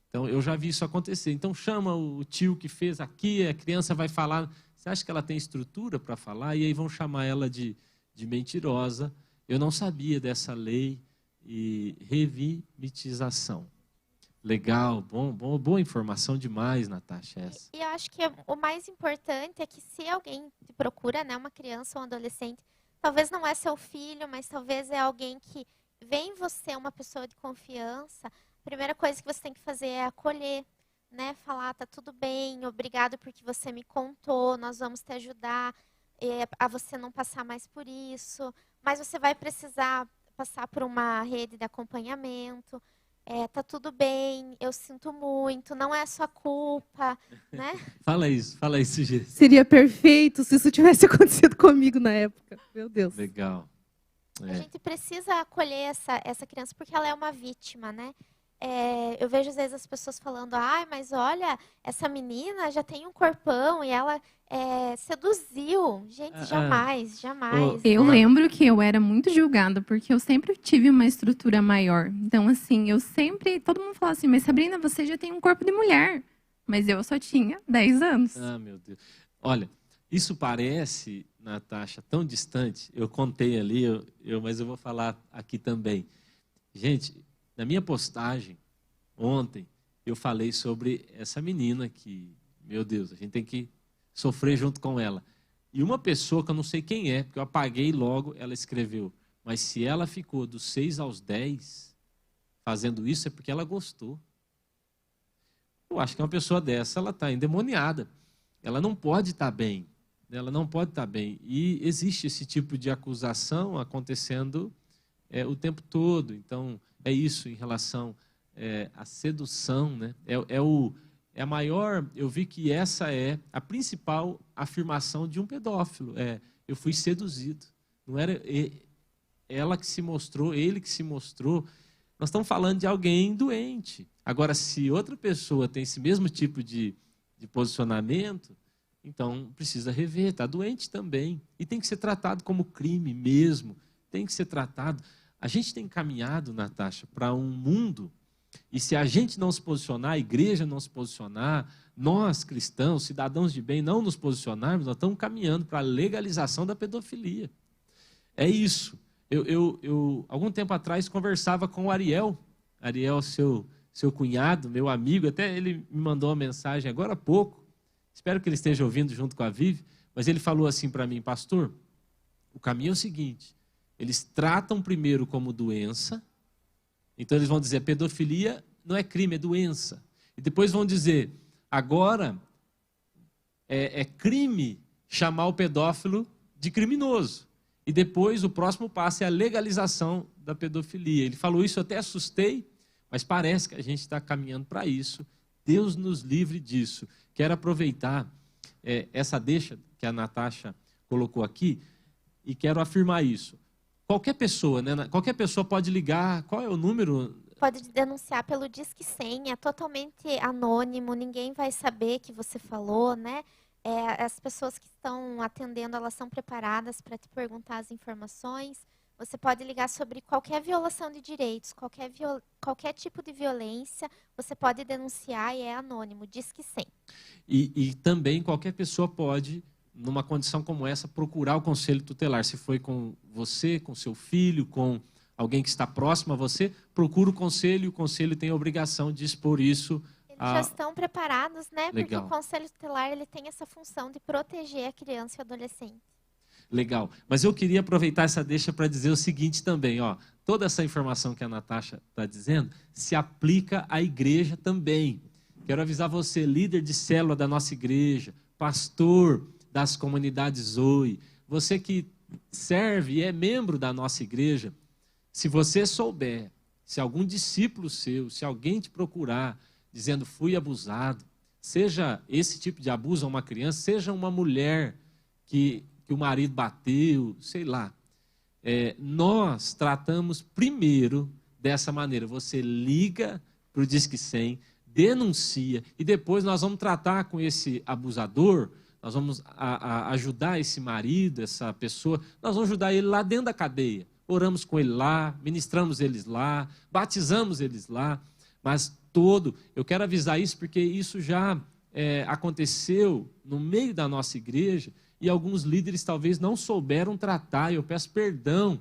Então, eu já vi isso acontecer. Então, chama o tio que fez aqui, a criança vai falar, você acha que ela tem estrutura para falar? E aí vão chamar ela de mentirosa. Eu não sabia dessa lei e revitimização. Legal, boa informação demais, Natasha. Essa. E eu acho que o mais importante é que se alguém te procura, né, uma criança ou um adolescente, talvez não é seu filho, mas talvez é alguém que vê em você uma pessoa de confiança, a primeira coisa que você tem que fazer é acolher, né? Falar, tá tudo bem, obrigado porque você me contou, nós vamos te ajudar a você não passar mais por isso, mas você vai precisar passar por uma rede de acompanhamento. Tá tudo bem, eu sinto muito, não é sua culpa, né? Fala isso, Gê. Seria perfeito se isso tivesse acontecido comigo na época. Meu Deus. Legal. A gente precisa acolher essa criança porque ela é uma vítima, né? Eu vejo às vezes as pessoas falando, mas olha, essa menina já tem um corpão e ela seduziu. Gente, jamais. Eu lembro que eu era muito julgada, porque eu sempre tive uma estrutura maior. Então, assim, todo mundo falava assim, mas Sabrina, você já tem um corpo de mulher. Mas eu só tinha 10 anos. Meu Deus. Olha, isso parece, Natasha, tão distante. Eu contei ali, mas eu vou falar aqui também. Gente, na minha postagem, ontem, eu falei sobre essa menina que, meu Deus, a gente tem que sofrer junto com ela. E uma pessoa que eu não sei quem é, porque eu apaguei logo, ela escreveu, mas se ela ficou dos 6 aos 10 fazendo isso, é porque ela gostou. Eu acho que uma pessoa dessa, ela está endemoniada. Ela não pode estar bem. Ela não pode estar bem. E existe esse tipo de acusação acontecendo o tempo todo. Então, é isso em relação à sedução, né? É a maior, eu vi que essa é a principal afirmação de um pedófilo. Eu fui seduzido. Não era ela que se mostrou, ele que se mostrou. Nós estamos falando de alguém doente. Agora, se outra pessoa tem esse mesmo tipo de posicionamento, então precisa rever, está doente também. E tem que ser tratado como crime mesmo. Tem que ser tratado. A gente tem caminhado, Natasha, para um mundo, e se a gente não se posicionar, a igreja não se posicionar, nós, cristãos, cidadãos de bem, não nos posicionarmos, nós estamos caminhando para a legalização da pedofilia. É isso. Eu algum tempo atrás, conversava com o Ariel, seu cunhado, meu amigo, até ele me mandou uma mensagem agora há pouco, espero que ele esteja ouvindo junto com a Vivi, mas ele falou assim para mim, pastor, o caminho é o seguinte, eles tratam primeiro como doença, então eles vão dizer, pedofilia não é crime, é doença. E depois vão dizer, agora é crime chamar o pedófilo de criminoso. E depois o próximo passo é a legalização da pedofilia. Ele falou isso, eu até assustei, mas parece que a gente está caminhando para isso. Deus nos livre disso. Quero aproveitar essa deixa que a Natasha colocou aqui e quero afirmar isso. Qualquer pessoa, né? Qualquer pessoa pode ligar. Qual é o número? Pode denunciar pelo Disque 100, é totalmente anônimo, ninguém vai saber que você falou, né? As pessoas que estão atendendo, elas são preparadas para te perguntar as informações. Você pode ligar sobre qualquer violação de direitos, qualquer tipo de violência, você pode denunciar e é anônimo, Disque 100. E também qualquer pessoa pode, numa condição como essa, procurar o conselho tutelar. Se foi com você, com seu filho, com alguém que está próximo a você, procura o conselho tem a obrigação de expor isso. Eles já estão preparados, né? Legal. Porque o conselho tutelar ele tem essa função de proteger a criança e o adolescente. Legal. Mas eu queria aproveitar essa deixa para dizer o seguinte também, ó. Toda essa informação que a Natasha está dizendo se aplica à igreja também. Quero avisar você, líder de célula da nossa igreja, pastor das comunidades Zoe, você que serve e é membro da nossa igreja, se você souber, se algum discípulo seu, se alguém te procurar, dizendo fui abusado, seja esse tipo de abuso a uma criança, seja uma mulher que o marido bateu, sei lá, nós tratamos primeiro dessa maneira, você liga para o Disque 100, denuncia, e depois nós vamos tratar com esse abusador, nós vamos ajudar esse marido, essa pessoa, nós vamos ajudar ele lá dentro da cadeia. Oramos com ele lá, ministramos eles lá, batizamos eles lá, mas eu quero avisar isso porque isso já aconteceu no meio da nossa igreja e alguns líderes talvez não souberam tratar, eu peço perdão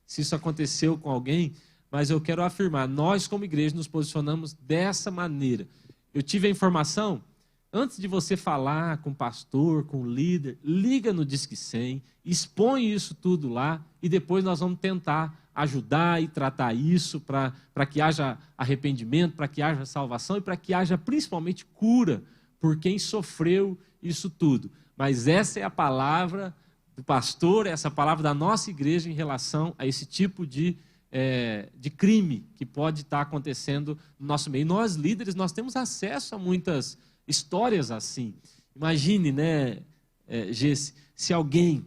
se isso aconteceu com alguém, mas eu quero afirmar, nós como igreja nos posicionamos dessa maneira. Eu tive a informação, Antes de você falar com o pastor, com o líder, liga no Disque 100, expõe isso tudo lá e depois nós vamos tentar ajudar e tratar isso para que haja arrependimento, para que haja salvação e para que haja principalmente cura por quem sofreu isso tudo. Mas essa é a palavra do pastor, essa é a palavra da nossa igreja em relação a esse tipo de crime que pode estar acontecendo no nosso meio. E nós, líderes, nós temos acesso a muitas histórias assim. Imagine, né, Gesse, se alguém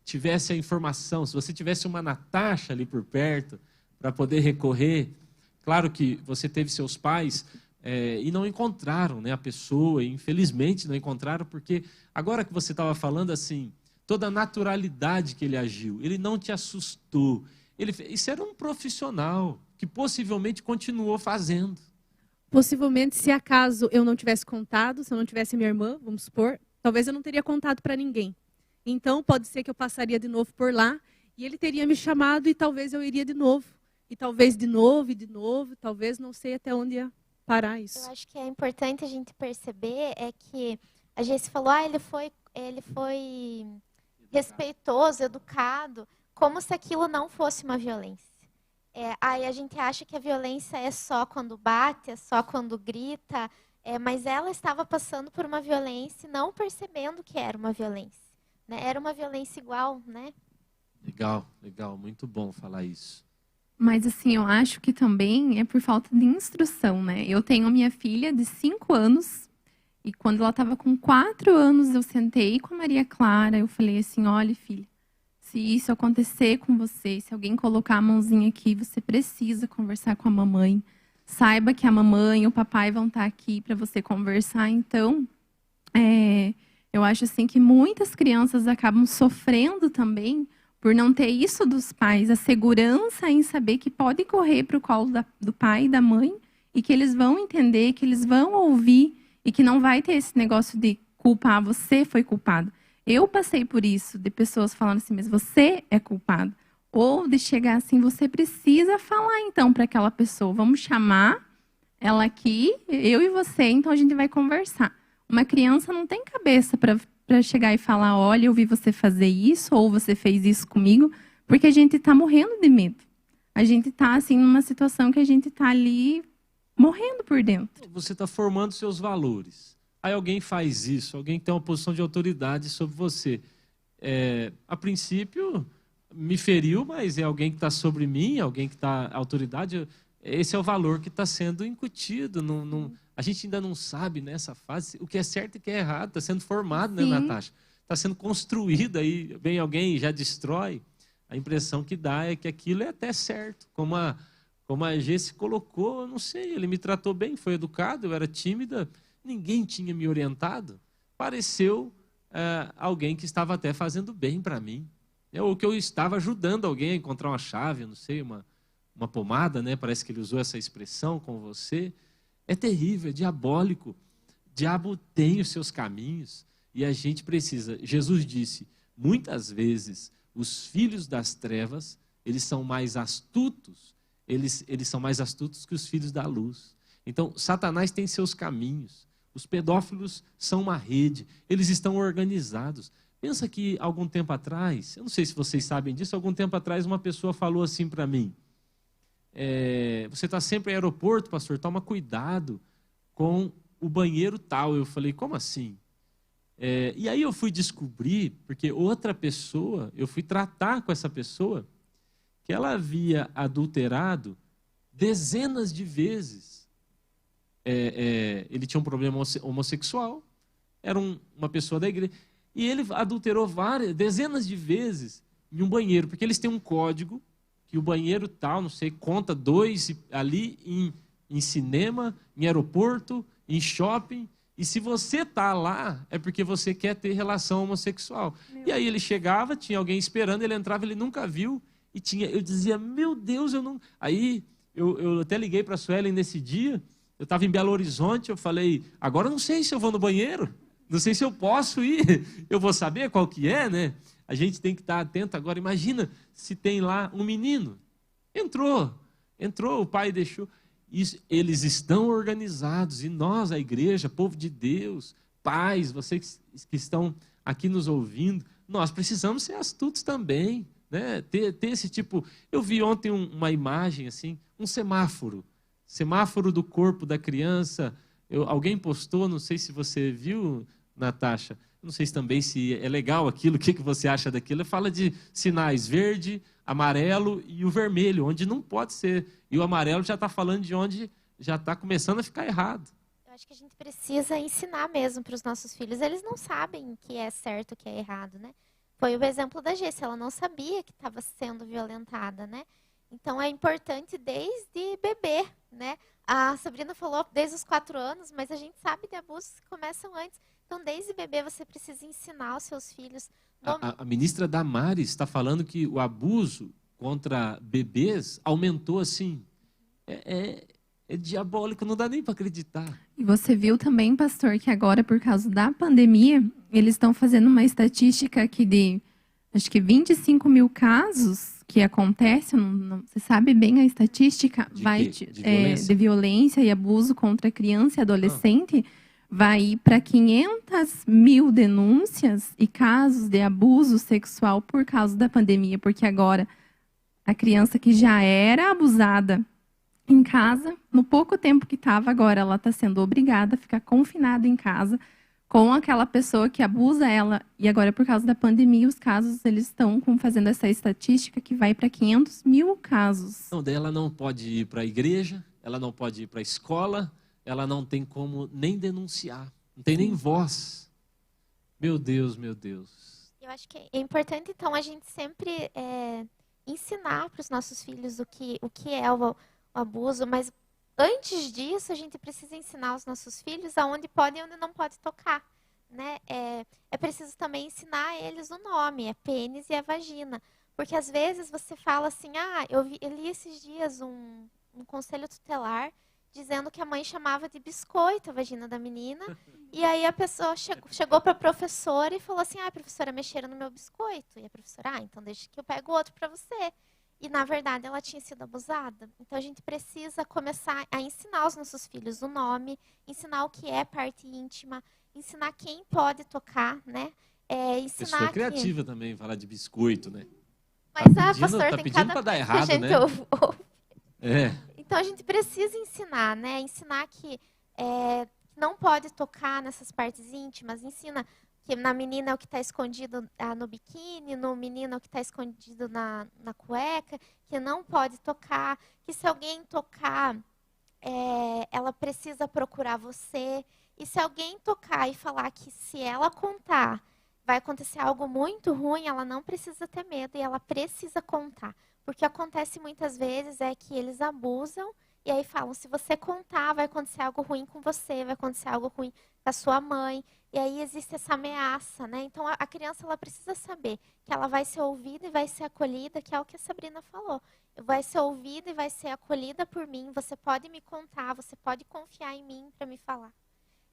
tivesse a informação, se você tivesse uma Natasha ali por perto para poder recorrer. Claro que você teve seus pais e não encontraram, né, a pessoa, e infelizmente não encontraram, porque agora que você estava falando assim, toda a naturalidade que ele agiu, ele não te assustou. Isso era um profissional que possivelmente continuou fazendo. Possivelmente, se acaso eu não tivesse contado, se eu não tivesse minha irmã, vamos supor, talvez eu não teria contado para ninguém. Então, pode ser que eu passaria de novo por lá e ele teria me chamado e talvez eu iria de novo. E talvez de novo e de novo, talvez não sei até onde ia parar isso. Eu acho que é importante a gente perceber que a gente falou, ele foi respeitoso, educado, como se aquilo não fosse uma violência. Aí a gente acha que a violência é só quando bate, é só quando grita, mas ela estava passando por uma violência, não percebendo que era uma violência. Né? Era uma violência igual, né? Legal, legal, muito bom falar isso. Mas assim, eu acho que também é por falta de instrução, né? Eu tenho minha filha de 5 anos, e quando ela estava com 4 anos, eu sentei com a Maria Clara, eu falei assim, olha, filha, se isso acontecer com você, se alguém colocar a mãozinha aqui, você precisa conversar com a mamãe. Saiba que a mamãe e o papai vão estar aqui para você conversar. Então, eu acho assim que muitas crianças acabam sofrendo também por não ter isso dos pais, a segurança em saber que pode correr para o colo do pai e da mãe e que eles vão entender, que eles vão ouvir e que não vai ter esse negócio de culpar, você foi culpado. Eu passei por isso, de pessoas falando assim, mas você é culpado. Ou de chegar assim, você precisa falar então para aquela pessoa, vamos chamar ela aqui, eu e você, então a gente vai conversar. Uma criança não tem cabeça para chegar e falar, olha, eu vi você fazer isso, ou você fez isso comigo, porque a gente está morrendo de medo. A gente está assim, numa situação que a gente está ali morrendo por dentro. Você está formando seus valores. Aí alguém faz isso, alguém tem uma posição de autoridade sobre você. A princípio, me feriu, mas é alguém que está sobre mim, alguém que está autoridade. Esse é o valor que está sendo incutido. A gente ainda não sabe nessa fase o que é certo e o que é errado. Está sendo formado, né, Natasha? Está sendo construído, aí vem alguém e já destrói. A impressão que dá é que aquilo é até certo. Como a G se colocou, eu não sei, ele me tratou bem, foi educado, eu era tímida. Ninguém tinha me orientado, pareceu alguém que estava até fazendo bem para mim. Ou que eu estava ajudando alguém a encontrar uma chave, não sei, uma pomada, né? Parece que ele usou essa expressão com você. É terrível, é diabólico. O diabo tem os seus caminhos e a gente precisa. Jesus disse, muitas vezes, os filhos das trevas, eles são mais astutos, eles são mais astutos que os filhos da luz. Então, Satanás tem seus caminhos. Os pedófilos são uma rede, eles estão organizados. Pensa que algum tempo atrás, eu não sei se vocês sabem disso, algum tempo atrás uma pessoa falou assim para mim, você está sempre no aeroporto, pastor, toma cuidado com o banheiro tal. Eu falei, como assim? E aí eu fui descobrir, porque outra pessoa, eu fui tratar com essa pessoa, que ela havia adulterado dezenas de vezes. Ele tinha um problema homossexual, era uma pessoa da igreja, e ele adulterou dezenas de vezes em um banheiro, porque eles têm um código, que o banheiro tal, não sei, conta 2 ali em cinema, em aeroporto, em shopping, e se você está lá, é porque você quer ter relação homossexual. E aí ele chegava, tinha alguém esperando, ele entrava, ele nunca viu, e eu dizia, meu Deus, eu não... Aí eu até liguei para a Suelen nesse dia, eu estava em Belo Horizonte, eu falei, agora eu não sei se eu vou no banheiro, não sei se eu posso ir, eu vou saber qual que é, né? A gente tem que estar atento agora. Imagina se tem lá um menino, entrou, o pai deixou, eles estão organizados, e nós, a igreja, povo de Deus, pais, vocês que estão aqui nos ouvindo, nós precisamos ser astutos também, né? Ter esse tipo... Eu vi ontem uma imagem, assim, um semáforo do corpo da criança. Alguém postou, não sei se você viu, Natasha, não sei se também se é legal aquilo, o que você acha daquilo. Fala de sinais verde, amarelo e o vermelho, onde não pode ser. E o amarelo já está falando de onde já está começando a ficar errado. Eu acho que a gente precisa ensinar mesmo para os nossos filhos. Eles não sabem o que é certo e o que é errado, né? Foi o exemplo da Gê, ela não sabia que estava sendo violentada, né? Então é importante desde bebê, né? A Sabrina falou desde os 4 anos, mas a gente sabe de abusos que começam antes. Então, desde bebê, você precisa ensinar os seus filhos. A ministra Damares está falando que o abuso contra bebês aumentou assim. É diabólico, não dá nem para acreditar. E você viu também, pastor, que agora, por causa da pandemia, eles estão fazendo uma estatística aqui de, acho que 25 mil casos que acontecem, você sabe bem a estatística, de violência e abuso contra criança e adolescente, vai ir para 500 mil denúncias e casos de abuso sexual por causa da pandemia, porque agora a criança que já era abusada em casa, no pouco tempo que estava, agora ela está sendo obrigada a ficar confinada em casa com aquela pessoa que abusa ela. E agora, por causa da pandemia, os casos, eles estão fazendo essa estatística que vai para 500 mil casos. Não, daí ela não pode ir para a igreja, ela não pode ir para a escola, ela não tem como nem denunciar, não tem nem voz. Meu Deus, meu Deus. Eu acho que é importante, então, a gente sempre ensinar para os nossos filhos o que é o abuso, mas antes disso, a gente precisa ensinar os nossos filhos aonde pode e onde não pode tocar, né? É preciso também ensinar a eles o nome, é pênis e a vagina. Porque às vezes você fala assim, eu li esses dias um conselho tutelar dizendo que a mãe chamava de biscoito a vagina da menina, e aí a pessoa chegou para a professora e falou assim, professora, mexeram no meu biscoito. E a professora, então deixa que eu pego outro para você. E, na verdade, ela tinha sido abusada. Então, a gente precisa começar a ensinar aos nossos filhos o nome, ensinar o que é parte íntima, ensinar quem pode tocar, né? Ensinar pessoa criativa também, falar de biscoito, né? Mas, pastor, tem pedindo cada para dar errado, que a gente né? ouve. É. Então, a gente precisa ensinar, né? Ensinar que não pode tocar nessas partes íntimas. Ensina que na menina é o que está escondido no biquíni, no menino é o que está escondido na cueca, que não pode tocar, que se alguém tocar, ela precisa procurar você. E se alguém tocar e falar que se ela contar vai acontecer algo muito ruim, ela não precisa ter medo e ela precisa contar. Porque acontece muitas vezes que eles abusam e aí falam, se você contar, vai acontecer algo ruim com você, vai acontecer algo ruim com a sua mãe. E aí existe essa ameaça, né? Então a criança ela precisa saber que ela vai ser ouvida e vai ser acolhida, que é o que a Sabrina falou. Vai ser ouvida e vai ser acolhida por mim, você pode me contar, você pode confiar em mim para me falar.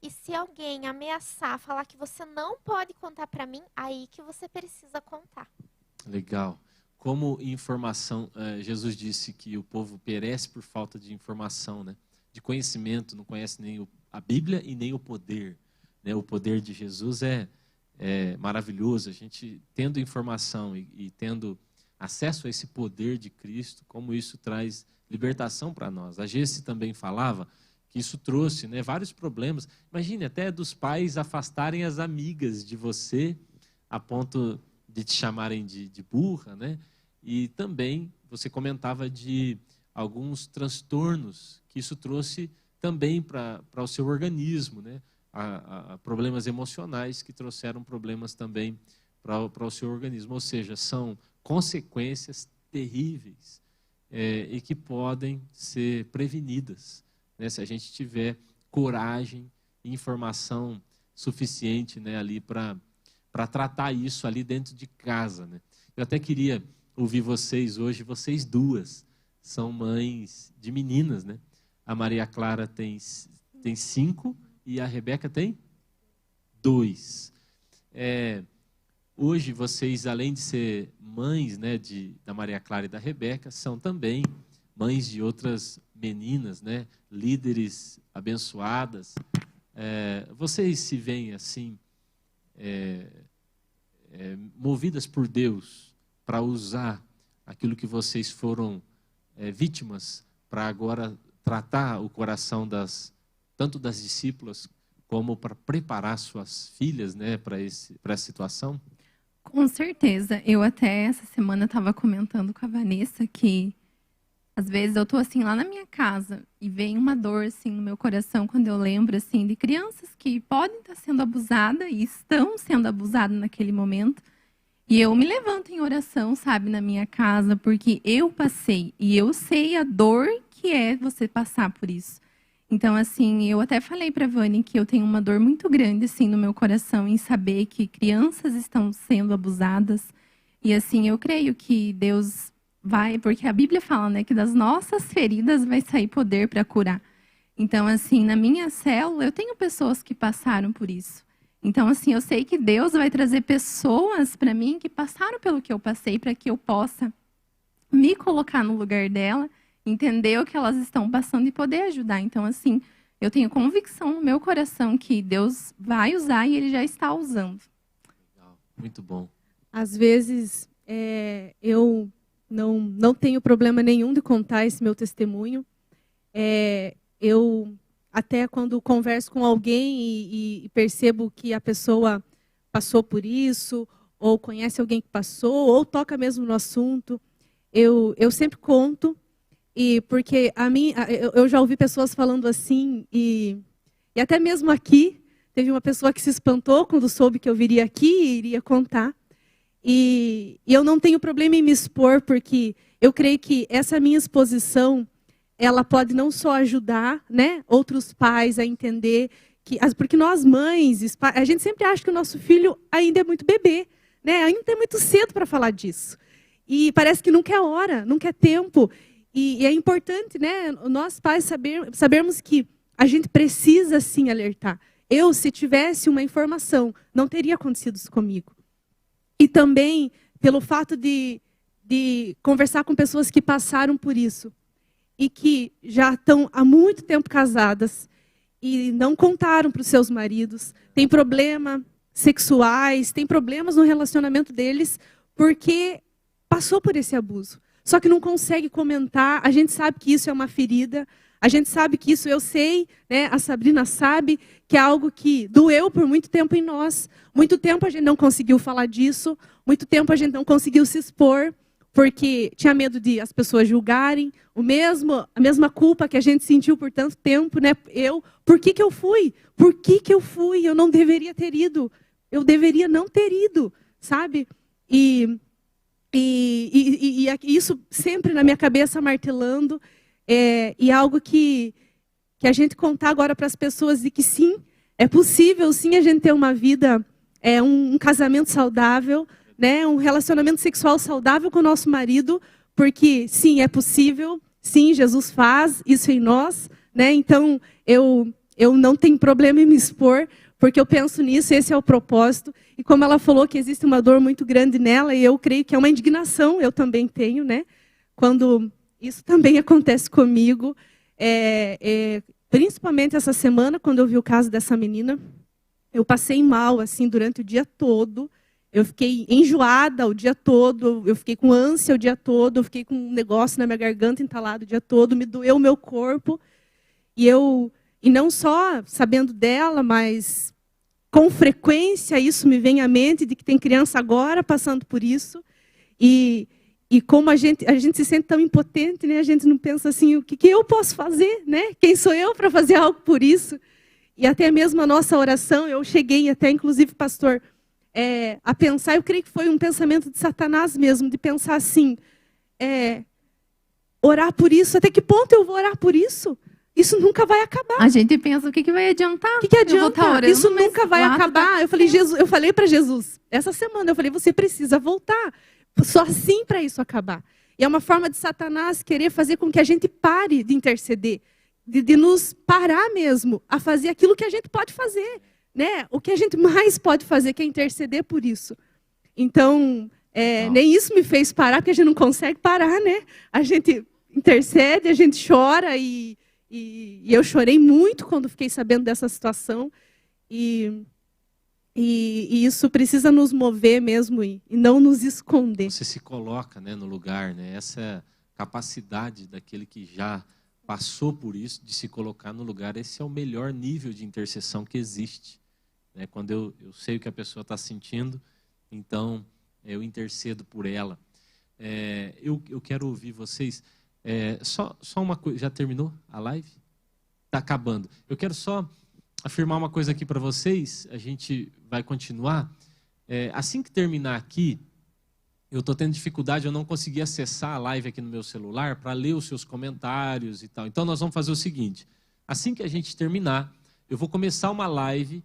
E se alguém ameaçar, falar que você não pode contar para mim, aí que você precisa contar. Legal. Como informação, Jesus disse que o povo perece por falta de informação, né? De conhecimento, não conhece nem a Bíblia e nem o poder. Né? O poder de Jesus é maravilhoso. A gente tendo informação e tendo acesso a esse poder de Cristo, como isso traz libertação para nós. A Gessi também falava que isso trouxe, né, vários problemas. Imagine até dos pais afastarem as amigas de você a ponto de te chamarem de burra, né? E também você comentava de alguns transtornos que isso trouxe também para o seu organismo, né? Problemas emocionais que trouxeram problemas também para o seu organismo. Ou seja, são consequências terríveis e que podem ser prevenidas, né? Se a gente tiver coragem e informação suficiente, né, ali para tratar isso ali dentro de casa, né? Eu até queria ouvir vocês hoje, vocês duas são mães de meninas, né? A Maria Clara tem 5 e a Rebeca tem 2. Hoje vocês, além de ser mães, né, da Maria Clara e da Rebeca, são também mães de outras meninas, né? Líderes abençoadas. Vocês se veem assim, movidas por Deus para usar aquilo que vocês foram vítimas para agora tratar o coração tanto das discípulas como para preparar suas filhas, né, para essa situação? Com certeza. Eu até essa semana estava comentando com a Vanessa que às vezes eu estou assim lá na minha casa e vem uma dor assim no meu coração quando eu lembro assim de crianças que podem estar sendo abusadas e estão sendo abusadas naquele momento. E eu me levanto em oração, sabe, na minha casa, porque eu passei e eu sei a dor que é você passar por isso. Então, assim, eu até falei para a Vani que eu tenho uma dor muito grande, assim, no meu coração em saber que crianças estão sendo abusadas. E, assim, eu creio que Deus vai, porque a Bíblia fala, né, que das nossas feridas vai sair poder para curar. Então, assim, na minha célula, eu tenho pessoas que passaram por isso. Então, assim, eu sei que Deus vai trazer pessoas para mim que passaram pelo que eu passei para que eu possa me colocar no lugar dela, entender o que elas estão passando e poder ajudar. Então, assim, eu tenho convicção no meu coração que Deus vai usar e Ele já está usando. Legal, muito bom. Às vezes, eu não tenho problema nenhum de contar esse meu testemunho. Eu, até quando converso com alguém e percebo que a pessoa passou por isso, ou conhece alguém que passou, ou toca mesmo no assunto, eu sempre conto. E porque eu já ouvi pessoas falando assim, e até mesmo aqui, teve uma pessoa que se espantou quando soube que eu viria aqui e iria contar. E eu não tenho problema em me expor, porque eu creio que essa minha exposição, ela pode não só ajudar, né, outros pais a entender, porque nós mães, a gente sempre acha que o nosso filho ainda é muito bebê, né, ainda é muito cedo para falar disso. E parece que nunca é hora, nunca é tempo. E é importante, né, nós pais sabermos que a gente precisa sim alertar. Eu, se tivesse uma informação, não teria acontecido isso comigo. E também pelo fato de conversar com pessoas que passaram por isso e que já estão há muito tempo casadas e não contaram para os seus maridos, tem problemas sexuais, tem problemas no relacionamento deles porque passou por esse abuso. Só que não consegue comentar, a gente sabe que isso é uma ferida, a gente sabe que isso, eu sei, né, a Sabrina sabe, que é algo que doeu por muito tempo em nós. Muito tempo a gente não conseguiu falar disso, muito tempo a gente não conseguiu se expor, porque tinha medo de as pessoas julgarem, a mesma culpa que a gente sentiu por tanto tempo, né? Por que eu fui? Por que eu fui? Eu não deveria ter ido. Eu deveria não ter ido, sabe? E isso sempre na minha cabeça martelando, e algo que a gente contar agora para as pessoas de que sim, é possível sim a gente ter uma vida, um casamento saudável, né, um relacionamento sexual saudável com o nosso marido, porque sim, é possível, sim, Jesus faz isso em nós, né? Então eu não tenho problema em me expor, porque eu penso nisso, esse é o propósito. E como ela falou que existe uma dor muito grande nela, e eu creio que é uma indignação, eu também tenho, né? Quando isso também acontece comigo, principalmente essa semana, quando eu vi o caso dessa menina, eu passei mal assim durante o dia todo. Eu fiquei enjoada o dia todo, eu fiquei com ânsia o dia todo, eu fiquei com um negócio na minha garganta entalado o dia todo, me doeu o meu corpo. E não só sabendo dela, mas com frequência isso me vem à mente de que tem criança agora passando por isso. E como a gente se sente tão impotente, né? A gente não pensa assim, o que eu posso fazer, né? Quem sou eu para fazer algo por isso? E até mesmo a nossa oração, eu cheguei até, inclusive, pastor, a pensar, eu creio que foi um pensamento de Satanás mesmo, de pensar assim, orar por isso, até que ponto eu vou orar por isso? Isso nunca vai acabar. A gente pensa, o que vai adiantar? O que adianta? Orando, isso nunca vai acabar. Eu falei para Jesus, essa semana, eu falei, você precisa voltar. Só assim para isso acabar. E é uma forma de Satanás querer fazer com que a gente pare de interceder, de nos parar mesmo a fazer aquilo que a gente pode fazer. Né? O que a gente mais pode fazer, que é interceder por isso. Então, nem isso me fez parar, porque a gente não consegue parar, né? A gente intercede, a gente chora e eu chorei muito quando fiquei sabendo dessa situação e isso precisa nos mover mesmo e não nos esconder. Você se coloca, né, no lugar, né? Essa é a capacidade daquele que já passou por isso, de se colocar no lugar. Esse é o melhor nível de intercessão que existe, né? Quando eu sei o que a pessoa está sentindo, então eu intercedo por ela. Eu quero ouvir vocês. Só uma coisa. Já terminou a live? Está acabando. Eu quero só afirmar uma coisa aqui para vocês. A gente vai continuar. Assim que terminar aqui, eu estou tendo dificuldade, eu não consegui acessar a live aqui no meu celular para ler os seus comentários e tal. Então, nós vamos fazer o seguinte. Assim que a gente terminar, eu vou começar uma live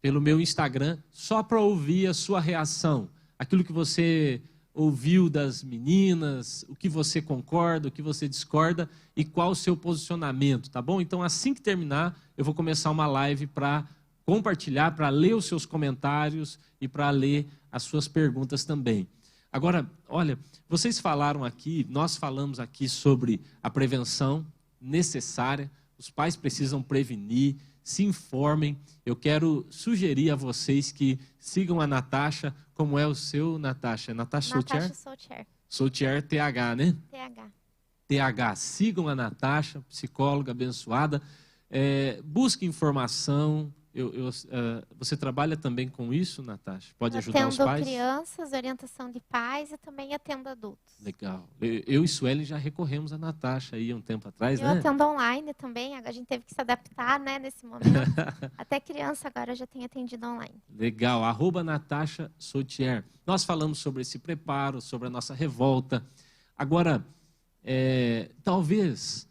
pelo meu Instagram, só para ouvir a sua reação. Aquilo que você ouviu das meninas, o que você concorda, o que você discorda e qual o seu posicionamento, tá bom? Então, assim que terminar, eu vou começar uma live para compartilhar, para ler os seus comentários e para ler as suas perguntas também. Agora, olha, vocês falaram aqui, nós falamos aqui sobre a prevenção necessária, os pais precisam prevenir, se informem. Eu quero sugerir a vocês que sigam a Natasha. Como é o seu, Natasha? Natasha Soutier? Natasha Soutier. Soutier, TH, né? TH. TH. Sigam a Natasha, psicóloga abençoada. Busque informação. Você trabalha também com isso, Natasha? Pode ajudar os pais? Atendo crianças, orientação de pais e também atendo adultos. Legal. Eu e Sueli já recorremos a Natasha aí há um tempo atrás, Eu né? atendo online também, a gente teve que se adaptar, né, nesse momento. Até criança agora já tem atendido online. Legal. @Natasha Soutier. Nós falamos sobre esse preparo, sobre a nossa revolta. Agora, talvez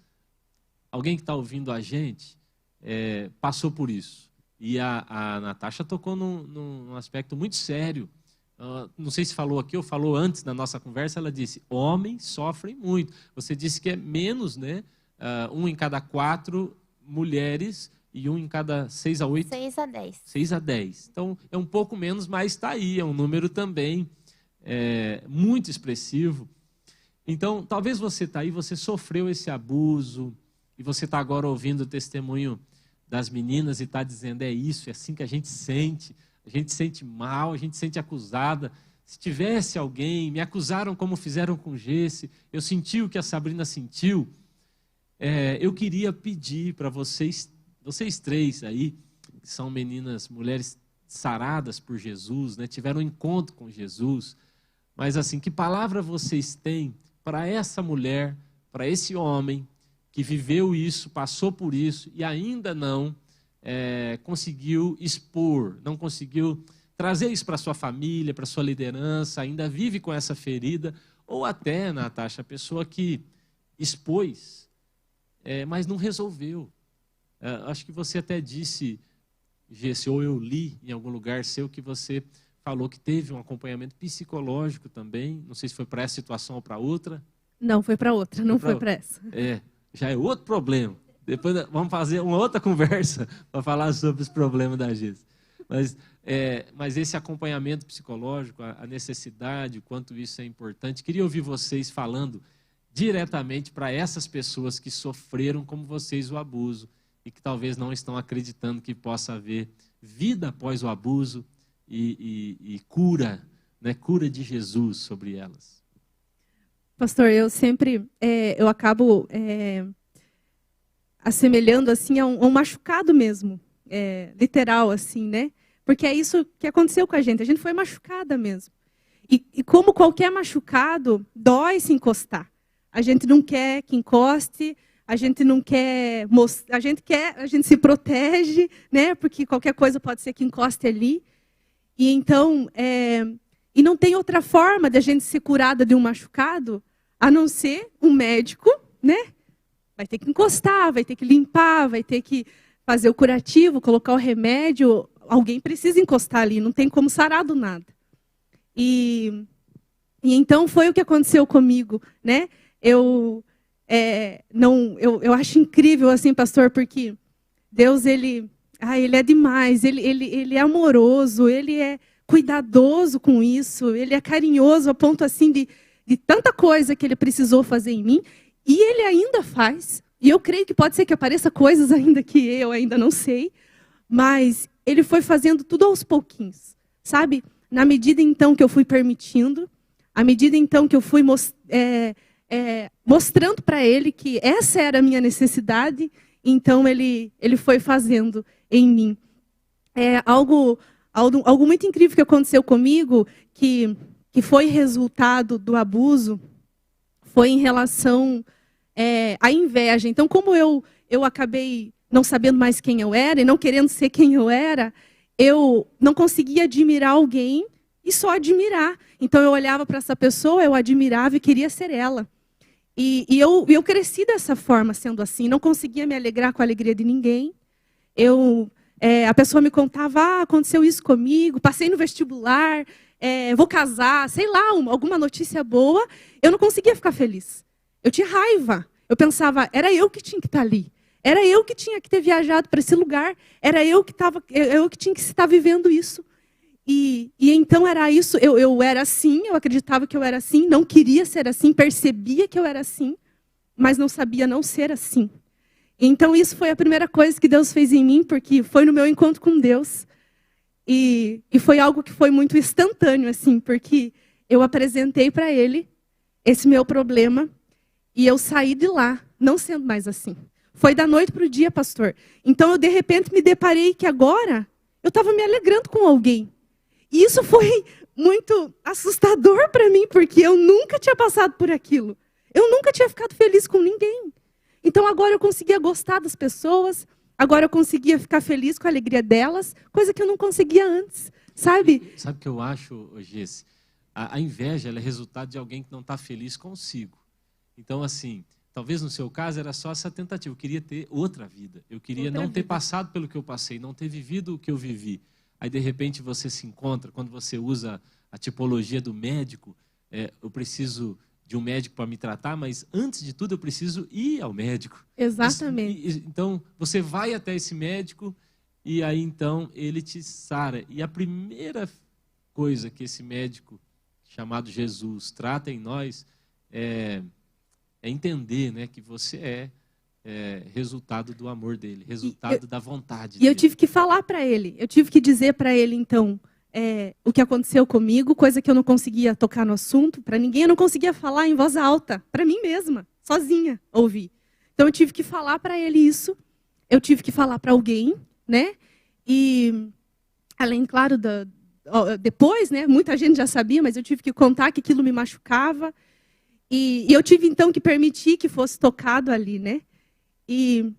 alguém que está ouvindo a gente passou por isso. E a Natasha tocou num aspecto muito sério. Não sei se falou aqui ou falou antes na nossa conversa, ela disse, homens sofrem muito. Você disse que é menos, né? 1 em cada 4 mulheres e 1 em cada 6 a 8? 6 a 10. 6 a 10. Então, é um pouco menos, mas está aí. É um número também muito expressivo. Então, talvez você está aí, você sofreu esse abuso e você está agora ouvindo o testemunho das meninas e está dizendo, é isso, é assim que a gente sente mal, a gente sente acusada. Se tivesse alguém, me acusaram como fizeram com Gesse, eu senti o que a Sabrina sentiu. Eu queria pedir para vocês 3 aí, que são meninas, mulheres saradas por Jesus, né, tiveram um encontro com Jesus, mas assim, que palavra vocês têm para essa mulher, para esse homem, que viveu isso, passou por isso e ainda não conseguiu expor, não conseguiu trazer isso para sua família, para sua liderança, ainda vive com essa ferida, ou até, Natasha, a pessoa que expôs, mas não resolveu. Acho que você até disse, Gesse, ou eu li em algum lugar seu, que você falou que teve um acompanhamento psicológico também, não sei se foi para essa situação ou para outra. Não, foi para outra, não foi para essa. Já é outro problema. Depois vamos fazer uma outra conversa para falar sobre os problemas da Gesse. Mas esse acompanhamento psicológico, a necessidade, o quanto isso é importante. Queria ouvir vocês falando diretamente para essas pessoas que sofreram, como vocês, o abuso e que talvez não estão acreditando que possa haver vida após o abuso e cura, né, cura de Jesus sobre elas. Pastor, eu sempre eu acabo assemelhando assim a um machucado mesmo, literal assim, né? Porque é isso que aconteceu com a gente foi machucada mesmo. E como qualquer machucado, dói se encostar. A gente não quer que encoste, a gente não quer mostrar, a gente se protege, né? Porque qualquer coisa pode ser que encoste ali. E então, e não tem outra forma de a gente ser curada de um machucado, a não ser um médico, né? Vai ter que encostar, vai ter que limpar, vai ter que fazer o curativo, colocar o remédio. Alguém precisa encostar ali, não tem como sarar do nada. E então foi o que aconteceu comigo, né? Eu acho incrível assim, pastor, porque Deus ele é demais, ele é amoroso, ele é cuidadoso com isso, ele é carinhoso a ponto assim de de tanta coisa que ele precisou fazer em mim, e ele ainda faz. E eu creio que pode ser que apareça coisas ainda que eu ainda não sei, mas ele foi fazendo tudo aos pouquinhos, sabe? Na medida, então, que eu fui permitindo, à medida, então, que eu fui mostrando para ele que essa era a minha necessidade, então ele foi fazendo em mim. Algo muito incrível que aconteceu comigo, que foi resultado do abuso, foi em relação à inveja. Então, como eu acabei não sabendo mais quem eu era e não querendo ser quem eu era, eu não conseguia admirar alguém e só admirar. Então, eu olhava para essa pessoa, eu admirava e queria ser ela. E eu cresci dessa forma, sendo assim. Não conseguia me alegrar com a alegria de ninguém. A pessoa me contava, aconteceu isso comigo, passei no vestibular, vou casar, sei lá, alguma notícia boa. Eu não conseguia ficar feliz. Eu tinha raiva. Eu pensava, era eu que tinha que estar ali. Era eu que tinha que ter viajado para esse lugar. Era eu que tinha que estar vivendo isso. E então era isso, eu era assim, eu acreditava que eu era assim, não queria ser assim, percebia que eu era assim, mas não sabia não ser assim. Então isso foi a primeira coisa que Deus fez em mim, porque foi no meu encontro com Deus. E foi algo que foi muito instantâneo, assim, porque eu apresentei para Ele esse meu problema e eu saí de lá, não sendo mais assim. Foi da noite para o dia, pastor. Então eu de repente me deparei que agora eu estava me alegrando com alguém. E isso foi muito assustador para mim, porque eu nunca tinha passado por aquilo. Eu nunca tinha ficado feliz com ninguém. Então agora eu conseguia gostar das pessoas, agora eu conseguia ficar feliz com a alegria delas, coisa que eu não conseguia antes, sabe? Sabe o que eu acho, Gesse? A inveja ela é resultado de alguém que não está feliz consigo. Então, assim, talvez no seu caso era só essa tentativa. Eu queria ter outra vida. Eu queria não ter passado pelo que eu passei, não ter vivido o que eu vivi. Aí, de repente, você se encontra, quando você usa a tipologia do médico, eu preciso de um médico para me tratar, mas, antes de tudo, eu preciso ir ao médico. Exatamente. Então, você vai até esse médico e aí, então, ele te sara. E a primeira coisa que esse médico, chamado Jesus, trata em nós é entender, né, que você é resultado do amor dele, resultado da vontade dele. E eu tive que falar para ele, eu tive que dizer para ele, então, o que aconteceu comigo, coisa que eu não conseguia tocar no assunto para ninguém, eu não conseguia falar em voz alta, para mim mesma, sozinha, ouvir. Então eu tive que falar para ele isso, eu tive que falar para alguém, né? E além, claro, depois, né? Muita gente já sabia, mas eu tive que contar que aquilo me machucava. E eu tive, então, que permitir que fosse tocado ali, né? E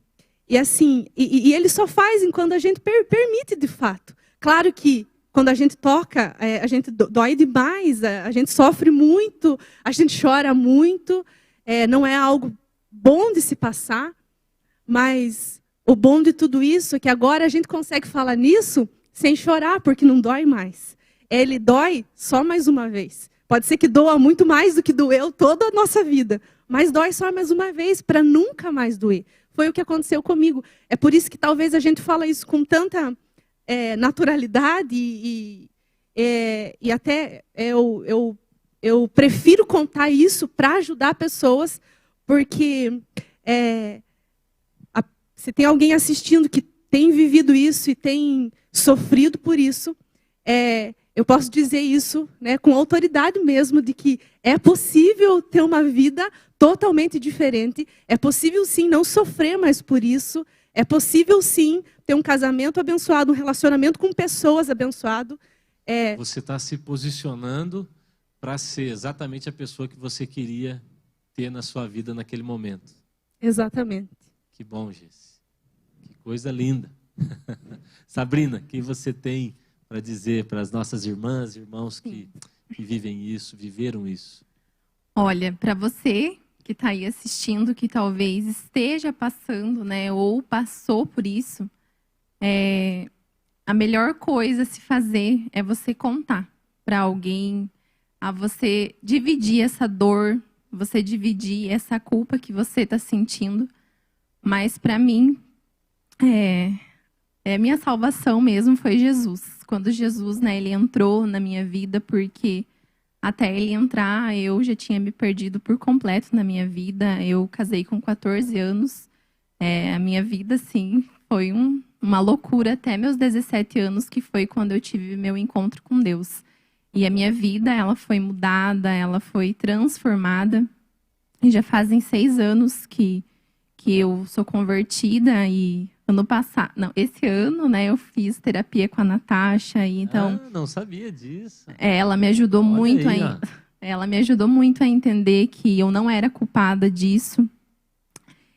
assim, ele só faz enquanto a gente permite, de fato. Claro que, quando a gente toca, a gente dói demais, a gente sofre muito, a gente chora muito. Não é algo bom de se passar, mas o bom de tudo isso é que agora a gente consegue falar nisso sem chorar, porque não dói mais. Ele dói só mais uma vez. Pode ser que doa muito mais do que doeu toda a nossa vida, mas dói só mais uma vez, para nunca mais doer. Foi o que aconteceu comigo. É por isso que talvez a gente fala isso com tanta naturalidade e até eu prefiro contar isso para ajudar pessoas, porque se tem alguém assistindo que tem vivido isso e tem sofrido por isso, eu posso dizer isso, né, com autoridade mesmo, de que é possível ter uma vida totalmente diferente, é possível sim não sofrer mais por isso, é possível sim ter um casamento abençoado, um relacionamento com pessoas abençoado. Você está se posicionando para ser exatamente a pessoa que você queria ter na sua vida naquele momento. Exatamente. Que bom, Gesse. Que coisa linda. Sabrina, o que você tem para dizer para as nossas irmãs e irmãos que vivem isso, viveram isso? Olha, para você que está aí assistindo, que talvez esteja passando, né, ou passou por isso, a melhor coisa a se fazer é você contar para alguém, a você dividir essa dor, você dividir essa culpa que você está sentindo. Mas para mim, minha salvação mesmo foi Jesus. Quando Jesus, né, ele entrou na minha vida, porque Até ele entrar, eu já tinha me perdido por completo na minha vida. Eu casei com 14 anos. A minha vida, assim, foi uma loucura até meus 17 anos, que foi quando eu tive meu encontro com Deus. E a minha vida, ela foi mudada, ela foi transformada. E já fazem 6 anos que eu sou convertida. E ano passado, não, esse ano, né, eu fiz terapia com a Natasha. E então, Ah, não sabia disso. ela me ajudou Olha muito aí, ó. ela me ajudou muito a entender que eu não era culpada disso.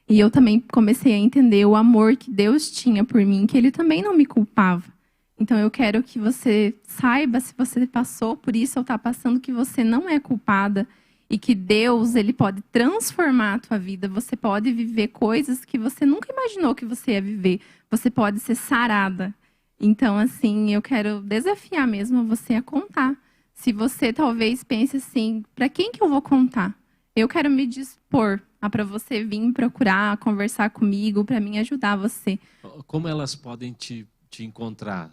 E eu também comecei a entender o amor que Deus tinha por mim, que ele também não me culpava. Então eu quero que você saiba, se você passou por isso ou está passando, que você não é culpada e que Deus, ele pode transformar a tua vida. Você pode viver coisas que você nunca imaginou que você ia viver. Você pode ser sarada. Então, assim, eu quero desafiar mesmo você a contar. Se você talvez pense assim, para quem que eu vou contar? Eu quero me dispor para você vir procurar, conversar comigo, para mim ajudar você. Como elas podem te encontrar,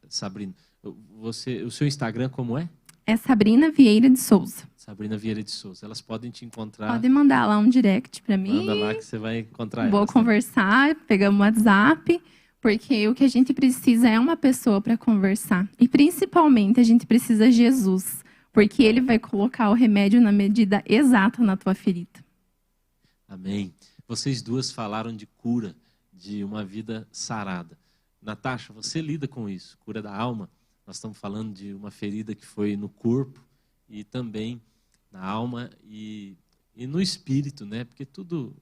Sabrina? O seu Instagram como é? É Sabrina Vieira de Souza. Sabrina Vieira de Souza. Elas podem te encontrar. Pode mandar lá um direct para mim. Manda lá que você vai encontrar Vou elas. conversar, pegamos o WhatsApp, porque o que a gente precisa é uma pessoa para conversar. E principalmente a gente precisa de Jesus, porque ele vai colocar o remédio na medida exata na tua ferida. Amém. Vocês duas falaram de cura, de uma vida sarada. Natasha, você lida com isso, cura da alma. Nós estamos falando de uma ferida que foi no corpo e também na alma e no espírito, né? Porque tudo,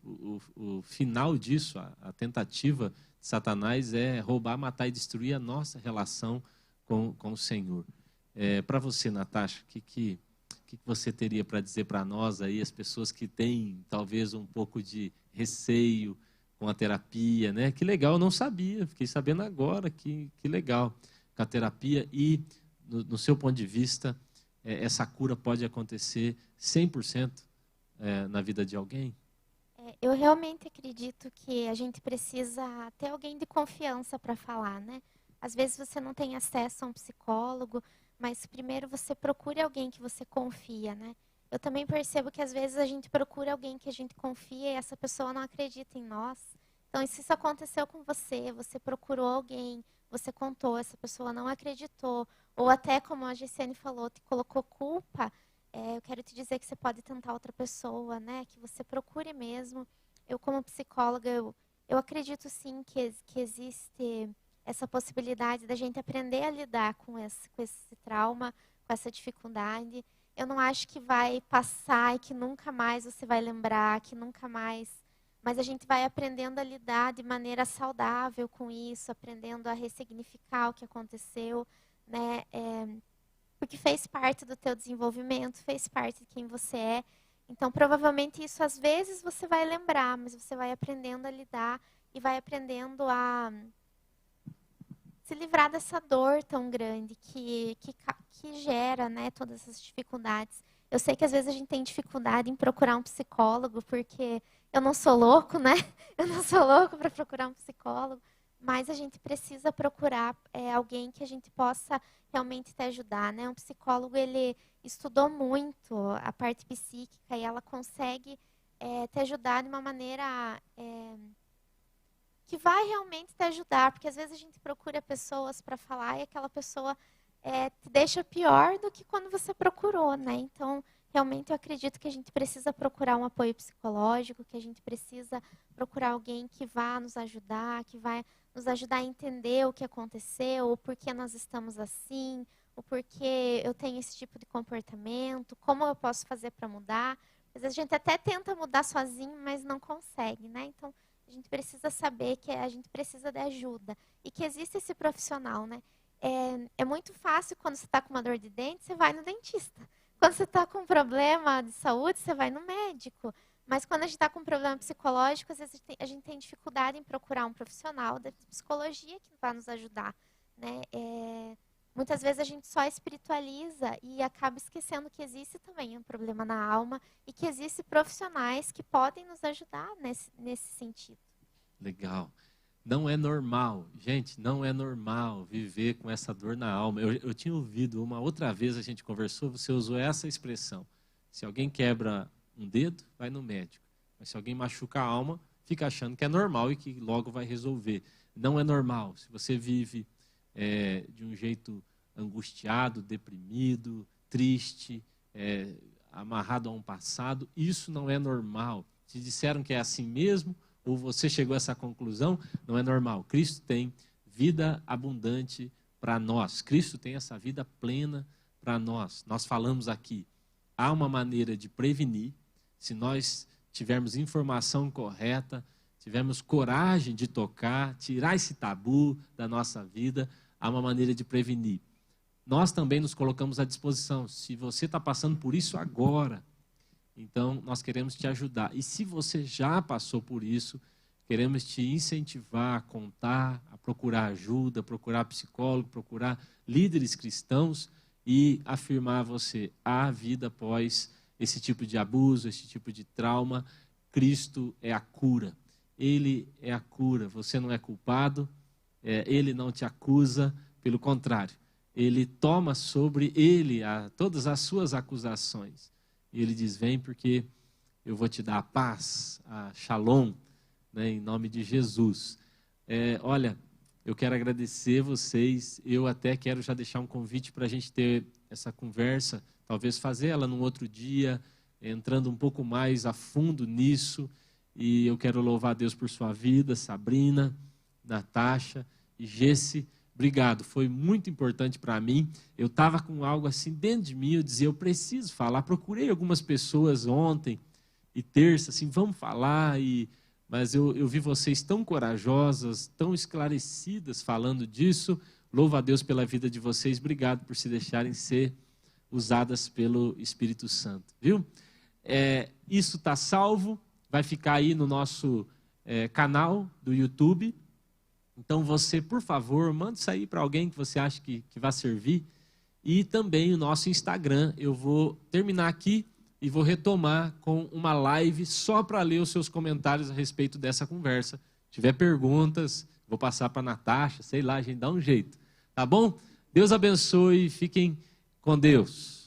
o final disso, a tentativa de Satanás é roubar, matar e destruir a nossa relação com o Senhor. Para você, Natasha, o que você teria para dizer para nós aí, as pessoas que têm talvez um pouco de receio com a terapia, né? Que legal, eu não sabia, fiquei sabendo agora, que legal, com a terapia e, no seu ponto de vista, essa cura pode acontecer 100% na vida de alguém? Eu realmente acredito que a gente precisa ter alguém de confiança para falar, né? Às vezes você não tem acesso a um psicólogo, mas primeiro você procure alguém que você confia, né? Eu também percebo que às vezes a gente procura alguém que a gente confia e essa pessoa não acredita em nós. Então, se isso aconteceu com você, você procurou alguém, você contou, essa pessoa não acreditou, ou até, como a Gessiane falou, te colocou culpa, eu quero te dizer que você pode tentar outra pessoa, né? Que você procure mesmo. Eu, como psicóloga, eu acredito sim que existe essa possibilidade da gente aprender a lidar com esse trauma, com essa dificuldade. Eu não acho que vai passar e que nunca mais você vai lembrar, que nunca mais... Mas a gente vai aprendendo a lidar de maneira saudável com isso, aprendendo a ressignificar o que aconteceu, né? Porque fez parte do teu desenvolvimento, fez parte de quem você é. Então, provavelmente isso às vezes você vai lembrar, mas você vai aprendendo a lidar e vai aprendendo a se livrar dessa dor tão grande que gera, né, todas essas dificuldades. Eu sei que às vezes a gente tem dificuldade em procurar um psicólogo, porque eu não sou louco, né? Eu não sou louco para procurar um psicólogo, mas a gente precisa procurar alguém que a gente possa realmente te ajudar, né? Um psicólogo, ele estudou muito a parte psíquica e ela consegue te ajudar de uma maneira que vai realmente te ajudar, porque às vezes a gente procura pessoas para falar e aquela pessoa te deixa pior do que quando você procurou, né? Então, realmente eu acredito que a gente precisa procurar um apoio psicológico, que a gente precisa procurar alguém que vá nos ajudar, que vai nos ajudar a entender o que aconteceu, o porquê nós estamos assim, o porquê eu tenho esse tipo de comportamento, como eu posso fazer para mudar. Às vezes a gente até tenta mudar sozinho, mas não consegue, né? Então, a gente precisa saber que a gente precisa de ajuda e que existe esse profissional, né? É muito fácil quando você está com uma dor de dente, você vai no dentista. Quando você está com um problema de saúde, você vai no médico. Mas quando a gente está com um problema psicológico, às vezes a gente tem dificuldade em procurar um profissional da psicologia que vai nos ajudar, né? Muitas vezes a gente só espiritualiza e acaba esquecendo que existe também um problema na alma e que existem profissionais que podem nos ajudar nesse sentido. Legal. Não é normal, gente, não é normal viver com essa dor na alma. Eu tinha ouvido uma outra vez, a gente conversou, você usou essa expressão. Se alguém quebra um dedo, vai no médico. Mas se alguém machuca a alma, fica achando que é normal e que logo vai resolver. Não é normal. Se você vive de um jeito angustiado, deprimido, triste, amarrado a um passado, isso não é normal. Se disseram que é assim mesmo, ou você chegou a essa conclusão, não é normal. Cristo tem vida abundante para nós. Cristo tem essa vida plena para nós. Nós falamos aqui, há uma maneira de prevenir, se nós tivermos informação correta, tivermos coragem de tocar, tirar esse tabu da nossa vida, há uma maneira de prevenir. Nós também nos colocamos à disposição. Se você está passando por isso agora, então nós queremos te ajudar. E se você já passou por isso, queremos te incentivar a contar, a procurar ajuda, procurar psicólogo, procurar líderes cristãos e afirmar a você a vida após esse tipo de abuso, esse tipo de trauma. Cristo é a cura. Ele é a cura. Você não é culpado, ele não te acusa, pelo contrário. Ele toma sobre ele todas as suas acusações. E ele diz, vem porque eu vou te dar a paz, a shalom, né, em nome de Jesus. Olha, eu quero agradecer vocês. Eu até quero já deixar um convite para a gente ter essa conversa, talvez fazer ela num outro dia, entrando um pouco mais a fundo nisso. E eu quero louvar a Deus por sua vida, Sabrina, Natasha e Gessi. Obrigado, foi muito importante para mim. Eu estava com algo assim dentro de mim, eu dizia, eu preciso falar. Procurei algumas pessoas ontem e terça, assim, vamos falar. Mas eu vi vocês tão corajosas, tão esclarecidas falando disso. Louvo a Deus pela vida de vocês. Obrigado por se deixarem ser usadas pelo Espírito Santo, viu? Isso está salvo, vai ficar aí no nosso canal do YouTube. Então você, por favor, manda isso aí para alguém que você acha que vai servir. E também o nosso Instagram. Eu vou terminar aqui e vou retomar com uma live só para ler os seus comentários a respeito dessa conversa. Se tiver perguntas, vou passar para a Natasha, sei lá, a gente dá um jeito. Tá bom? Deus abençoe, fiquem com Deus.